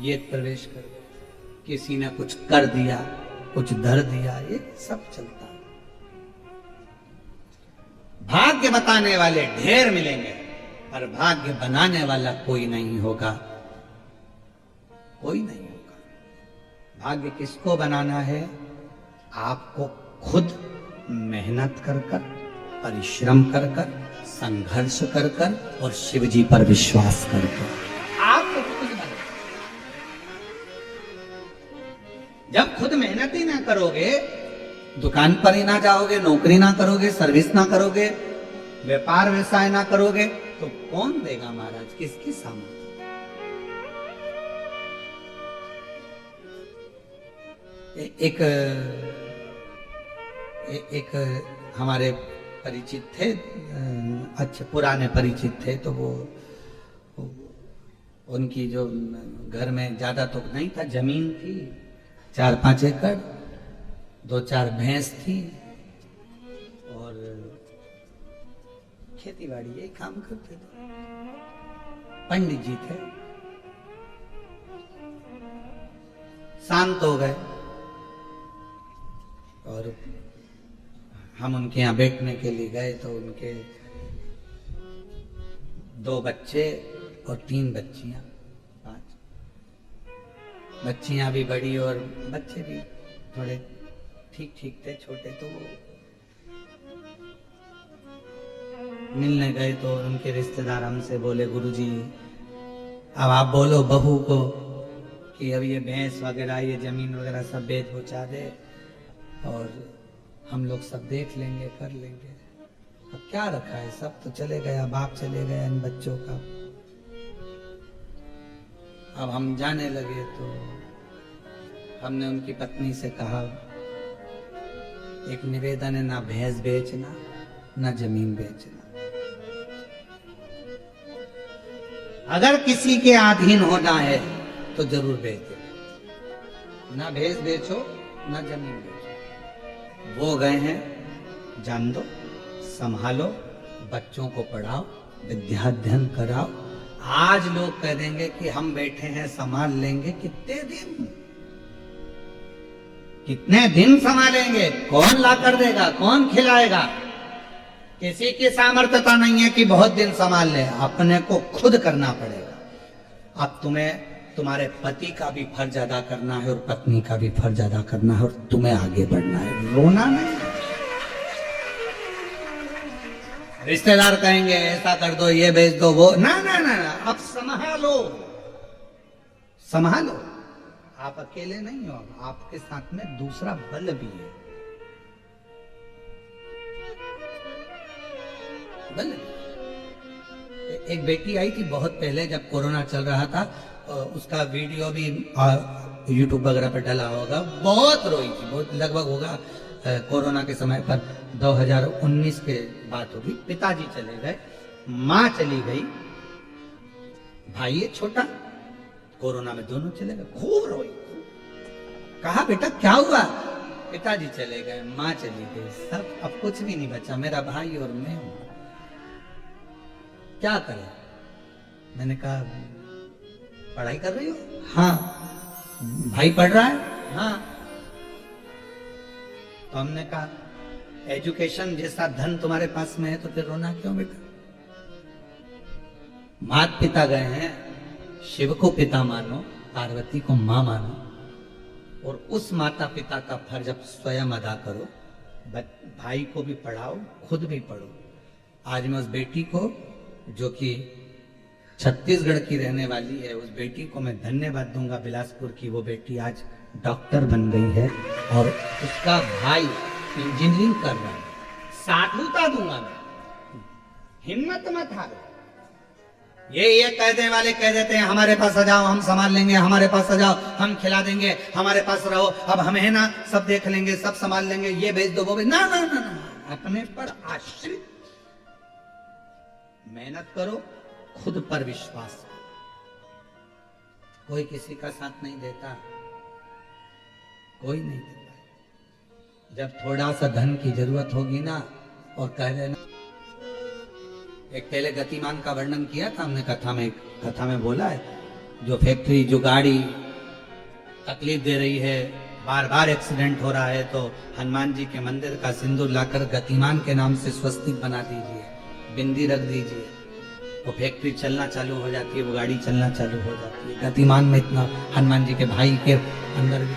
ये प्रवेश कर गया, किसी ने कुछ कर दिया, कुछ धर दिया, ये सब चलता है। भाग्य बताने वाले ढेर मिलेंगे, पर भाग्य बनाने वाला कोई नहीं होगा, कोई नहीं होगा। भाग्य किसको बनाना है? आपको खुद मेहनत कर कर, परिश्रम कर कर, संघर्ष कर कर और शिव जी पर विश्वास कर कर आपको खुद बनाना। जब खुद मेहनत ही ना करोगे, दुकान पर ही ना जाओगे, नौकरी ना करोगे, सर्विस ना करोगे, व्यापार व्यवसाय ना करोगे, तो कौन देगा महाराज? किसकी सामर्थ्य? एक हमारे परिचित थे, अच्छे पुराने परिचित थे, तो वो उनकी जो घर में ज्यादा तो नहीं था, जमीन थी 4-5 एकड़, 2-4 भैंस थी और खेती बाड़ी यही काम करते थे। पंडित जी थे, शांत हो गए और हम उनके यहाँ बैठने के लिए गए तो उनके 2 बच्चे और 3 बच्चियां, 5 बच्चियां भी बड़ी और बच्चे भी थोड़े ठीक ठीक थे, छोटे। तो वो मिलने गए तो उनके रिश्तेदार हमसे बोले, गुरुजी अब आप बोलो बहू को कि अब ये भैंस वगैरह, ये जमीन वगैरह सब बेच बुचा दे और हम लोग सब देख लेंगे, कर लेंगे। अब क्या रखा है, सब तो चले गया, बाप चले गया इन बच्चों का। अब हम जाने लगे तो हमने उनकी पत्नी से कहा, एक निवेदन है, ना भैंस बेचना ना जमीन बेचना। अगर किसी के अधीन होना है तो जरूर बेच दो, ना भैंस बेचो ना जमीन बेचो। वो गए हैं, जान दो, संभालो, बच्चों को पढ़ाओ, विद्याध्ययन कराओ। आज लोग कह देंगे कि हम बैठे हैं संभाल लेंगे, कितने दिन संभालेंगे? कौन ला कर देगा, कौन खिलाएगा? किसी की सामर्थ्यता नहीं है कि बहुत दिन संभाल ले, अपने को खुद करना पड़ेगा। अब तुम्हें तुम्हारे पति का भी फर्ज अदा करना है और पत्नी का भी फर्ज अदा करना है और तुम्हें आगे बढ़ना है, रोना नहीं। रिश्तेदार कहेंगे ऐसा कर दो, ये बेच दो, वो ना ना ना, अब संभालो, संभालो। आप अकेले नहीं हो, आपके साथ में दूसरा बल भी है, बल। एक बेटी आई थी बहुत पहले, जब कोरोना चल रहा था, उसका वीडियो भी यूट्यूब वगैरह पर डला होगा। बहुत रोई थी, बहुत, लगभग होगा कोरोना के समय पर 2019 के बात होगी। पिताजी चले गए, माँ चली गई, भाई है छोटा, कोरोना में दोनों चले गए। खूब रोई, कहा बेटा क्या हुआ? पिताजी चले गए, माँ चली गई, सब, अब कुछ भी नहीं बचा, मेरा भाई और मैं हूं, क्या करें? मैंने कहा पढ़ाई कर रही हो? हाँ। भाई पढ़ रहा है? हाँ। तो हमने कहा एजुकेशन जैसा धन तुम्हारे पास में है तो फिर रोना क्यों बेटा? माता पिता गए हैं, शिव को पिता मानो, पार्वती को मां मानो और उस माता पिता का फर्ज अब स्वयं अदा करो। भाई को भी पढ़ाओ, खुद भी पढ़ो। आज मैं उस बेटी को, जो कि छत्तीसगढ़ की रहने वाली है, उस बेटी को मैं धन्यवाद दूंगा, बिलासपुर की वो बेटी आज डॉक्टर बन गई है और उसका भाई इंजीनियरिंग कर रहा है। साधुता दूंगा मैं, हिम्मत मत हारो। ये कहने वाले कह देते हैं हमारे पास आ जाओ, हम संभाल लेंगे, हमारे पास आ जाओ, हम खिला देंगे, हमारे पास रहो, अब हम है ना, सब देख लेंगे, सब संभाल लेंगे, ये भेज दो वो भेज, ना ना ना ना, अपने पर आश्रित। मेहनत करो, खुद पर विश्वास करो। कोई किसी का साथ नहीं देता, कोई नहीं देता। जब थोड़ा सा धन की जरूरत होगी ना, और कह देना, एक पहले गतिमान का वर्णन किया था हमने कथा में बोला है, जो फैक्ट्री, जो गाड़ी तकलीफ दे रही है, बार बार एक्सीडेंट हो रहा है, तो हनुमान जी के मंदिर का सिंदूर लाकर गतिमान के नाम से स्वस्तिक बना दीजिए, बिंदी रख दीजिए, वो फैक्ट्री चलना चालू हो जाती है, वो गाड़ी चलना चालू हो जाती है। गतिमान में इतना हनुमान जी के भाई के अंदर भी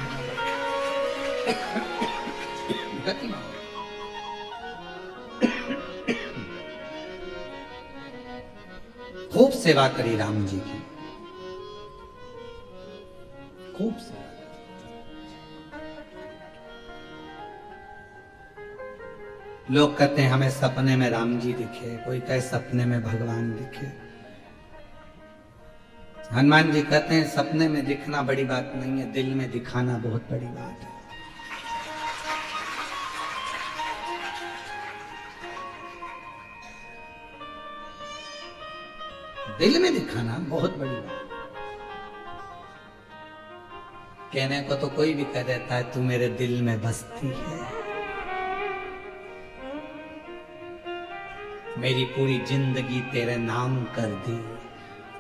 गतिमान। खूब सेवा करी राम जी की, खूब सेवा। लोग कहते हैं हमें सपने में राम जी दिखे, कोई कहे सपने में भगवान दिखे। हनुमान जी कहते हैं सपने में दिखना बड़ी बात नहीं है, दिल में दिखाना बहुत बड़ी बात है। दिल में दिखाना बहुत बड़ी बात। कहने को तो कोई भी कह देता है तू मेरे दिल में बसती है, मेरी पूरी जिंदगी तेरे नाम कर दी,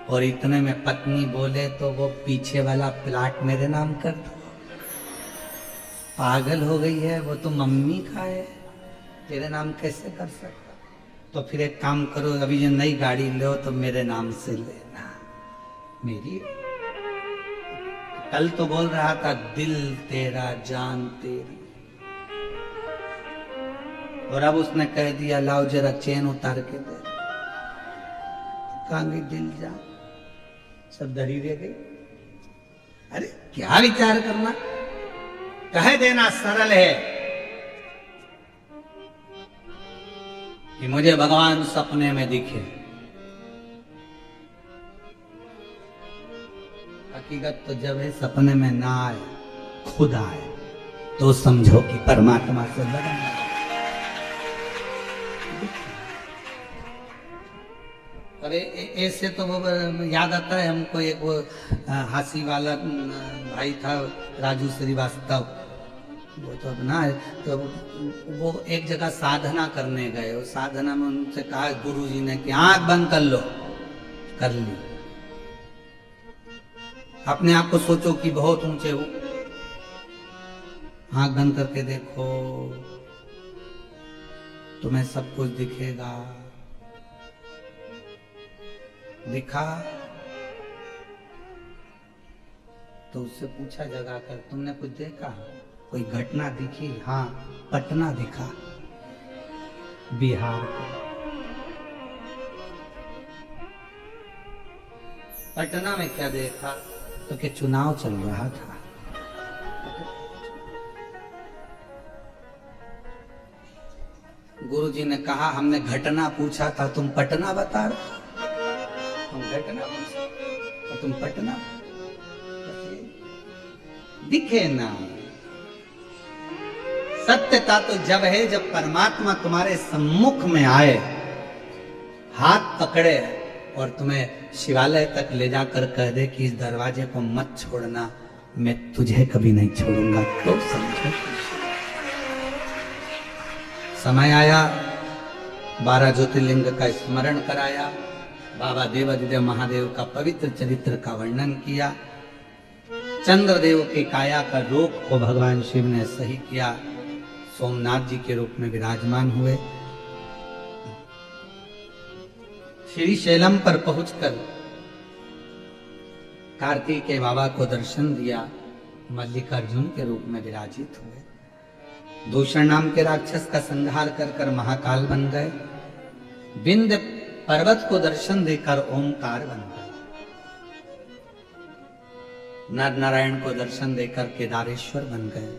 और इतने में पत्नी बोले तो वो पीछे वाला प्लाट मेरे नाम कर दो। पागल हो गई है, वो तो मम्मी का है, तेरे नाम कैसे कर सकता? तो फिर एक काम करो, अभी जो नई गाड़ी लो तो मेरे नाम से लेना। मेरी कल तो बोल रहा था दिल तेरा जान तेरी, और अब उसने कह दिया लाओ जरा चेन उतार के दे। कहाँ गई दिल जान, सब धरी रह गई। अरे क्या विचार करना, कह देना सरल है कि मुझे भगवान सपने में दिखे। हकीकत तो जब है सपने में ना आए, खुद आए, तो समझो कि परमात्मा से लगा। अरे ऐसे तो वो याद आता है हमको, एक वो हासी वाला भाई था राजू श्रीवास्तव, वो तो अपना है। तो वो एक जगह साधना करने गए, वो साधना में उनसे कहा गुरुजी ने कि आंख बंद कर लो, कर ली। अपने आप को सोचो कि बहुत ऊंचे हो, आंख बंद करके देखो, तुम्हें सब कुछ दिखेगा। दिखा तो उससे पूछा जगा कर, तुमने कुछ देखा, कोई घटना दिखी? हाँ, पटना दिखा, बिहार का। पटना में क्या देखा? तो कि चुनाव चल रहा था। गुरुजी ने कहा हमने घटना पूछा था, तुम पटना बता रहे, तुम घटना पूछा और तुम पटना। दिखे ना, सत्यता तो जब है जब परमात्मा तुम्हारे सम्मुख में आए, हाथ पकड़े और तुम्हें शिवालय तक ले जाकर कह दे कि इस दरवाजे को मत छोड़ना, मैं तुझे कभी नहीं छोड़ूंगा, तो समझो। समय आया, 12 ज्योतिर्लिंग का स्मरण कराया, बाबा देवादिदेव महादेव का पवित्र चरित्र का वर्णन किया, चंद्रदेव की काया का रोग को भगवान शिव ने सही किया, सोमनाथ जी के रूप में विराजमान हुए। श्री शैलम पर पहुंचकर कार्तिकेय बाबा को दर्शन दिया, मल्लिकार्जुन के रूप में विराजित हुए। दूषण नाम के राक्षस का संहार कर महाकाल बन गए। विंध्य पर्वत को दर्शन देकर ओमकार बन गए। नर नारायण को दर्शन देकर केदारेश्वर बन गए।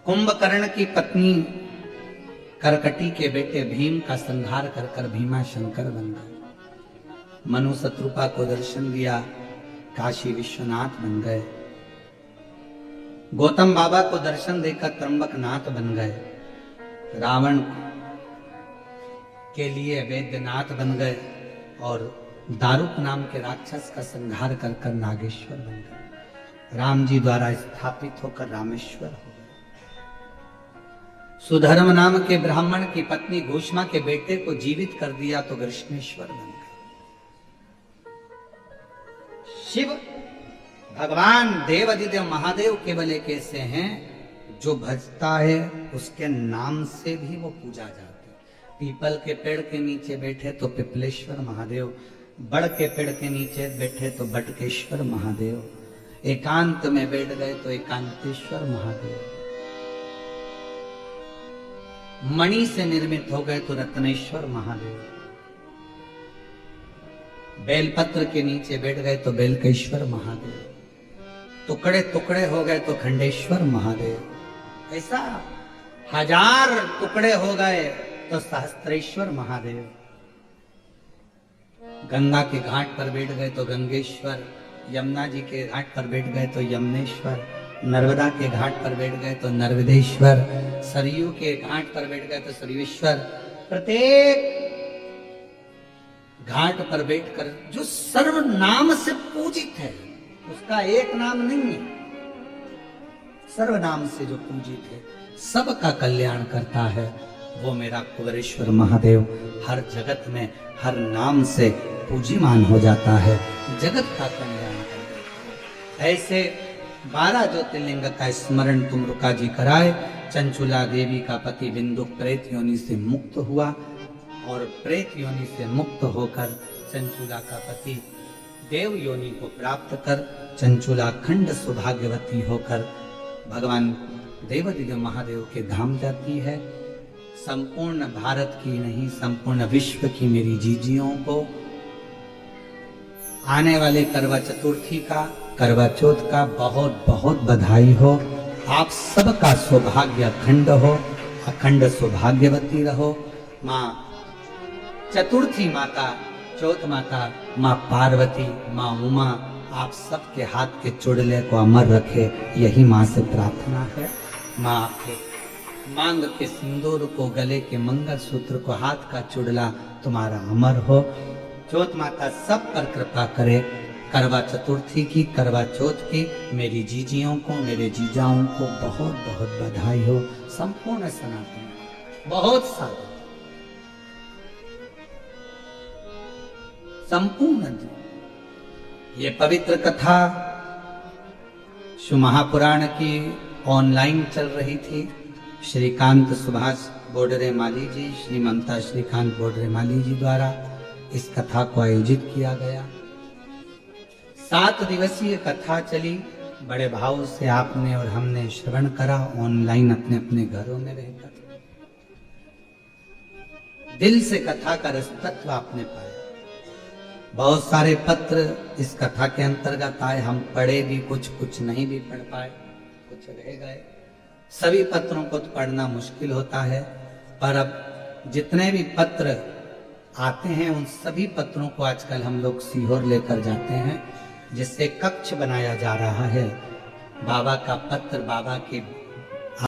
कुंभकर्ण की पत्नी करकटी के बेटे भीम का संहार कर भीमा शंकर बन गए। मनु शत्रुपा को दर्शन दिया, काशी विश्वनाथ बन गए। गौतम बाबा को दर्शन देकर त्र्यंबकनाथ बन गए। रावण के लिए वैद्यनाथ बन गए और दारुक नाम के राक्षस का संहार कर नागेश्वर बन गए। राम जी द्वारा स्थापित होकर रामेश्वर हो गए। सुधर्म नाम के ब्राह्मण की पत्नी घोषमा के बेटे को जीवित कर दिया तो कृष्णेश्वर बन गए। शिव भगवान देवादिदेव महादेव केवल एक ऐसे हैं जो भजता है उसके नाम से भी वो पूजा जाते। पीपल के पेड़ के नीचे बैठे तो पिपलेश्वर महादेव, बड़ के पेड़ के नीचे बैठे तो बटकेश्वर महादेव, एकांत में बैठ गए तो एकांतेश्वर महादेव, मणि से निर्मित हो गए तो रत्नेश्वर महादेव, बेलपत्र के नीचे बैठ गए तो बेलकेश्वर महादेव, टुकड़े टुकड़े हो गए तो खंडेश्वर महादेव, ऐसा 1000 टुकड़े हो गए तो सहस्त्रेश्वर महादेव, गंगा के घाट पर बैठ गए तो गंगेश्वर, यमुना जी के घाट पर बैठ गए तो यमुनेश्वर, नर्मदा के घाट पर बैठ गए तो नर्मदेश्वर, सरयू के घाट पर बैठ गए तो सरयूश्वर। प्रत्येक घाट पर बैठकर जो सर्वनाम से पूजित है, उसका एक नाम नहीं है, सर्वनाम से जो पूजित है, सबका कल्याण करता है, वो मेरा कुबेरेश्वर महादेव हर जगत में हर नाम से पूजीमान हो जाता है, जगत का कल्याण करता है। ऐसे 12 ज्योतिर्लिंग का स्मरण तुमरुका जी कराए। चंचुला देवी का पति बिंदु प्रेत योनि से मुक्त हुआ और प्रेत योनि से मुक्त होकर चंचुला का पति देव योनि को प्राप्त कर चंचुला खंड सौभाग्यवती होकर भगवान देवदिव्य महादेव के धाम जाती है। संपूर्ण भारत की नहीं, संपूर्ण विश्व की मेरी जीजियों को आने वाले करवा चतुर्थी का, करवा चौथ का बहुत बहुत बधाई हो। आप सबका सौभाग्य अखंड हो, अखंड सौभाग्यवती रहो। माँ चतुर्थी माता, चौथ माता, माँ पार्वती, माँ उमा आप सबके हाथ के चुड़ले को अमर रखे, यही माँ से प्रार्थना है। माँ आपके मांग के सिंदूर को, गले के मंगलसूत्र को, हाथ का चुड़ला तुम्हारा अमर हो। चौथ माता सब पर कृपा करे। करवा चतुर्थी की, करवा चौथ की मेरी जीजियों को, मेरे जीजाओं को बहुत बहुत बधाई हो। संपूर्ण सनातन बहुत सारे संपूर्ण ये पवित्र कथा शिव महापुराण की ऑनलाइन चल रही थी। श्रीकांत सुभाष बोडरे माली जी, श्री ममता श्रीकांत बोडरे माली जी द्वारा इस कथा को आयोजित किया गया। 7 दिवसीय कथा चली। बड़े भाव से आपने और हमने श्रवण करा ऑनलाइन अपने अपने घरों में रहकर। दिल से कथा का रस तत्व आपने पाया। बहुत सारे पत्र इस कथा के अंतर्गत आए, हम पढ़े भी कुछ, कुछ नहीं भी पढ़ पाए, कुछ रह गए। सभी पत्रों को तो पढ़ना मुश्किल होता है, पर अब जितने भी पत्र आते हैं उन सभी पत्रों को आजकल हम लोग सीहोर लेकर जाते हैं, जिससे कक्ष बनाया जा रहा है। बाबा का पत्र, बाबा के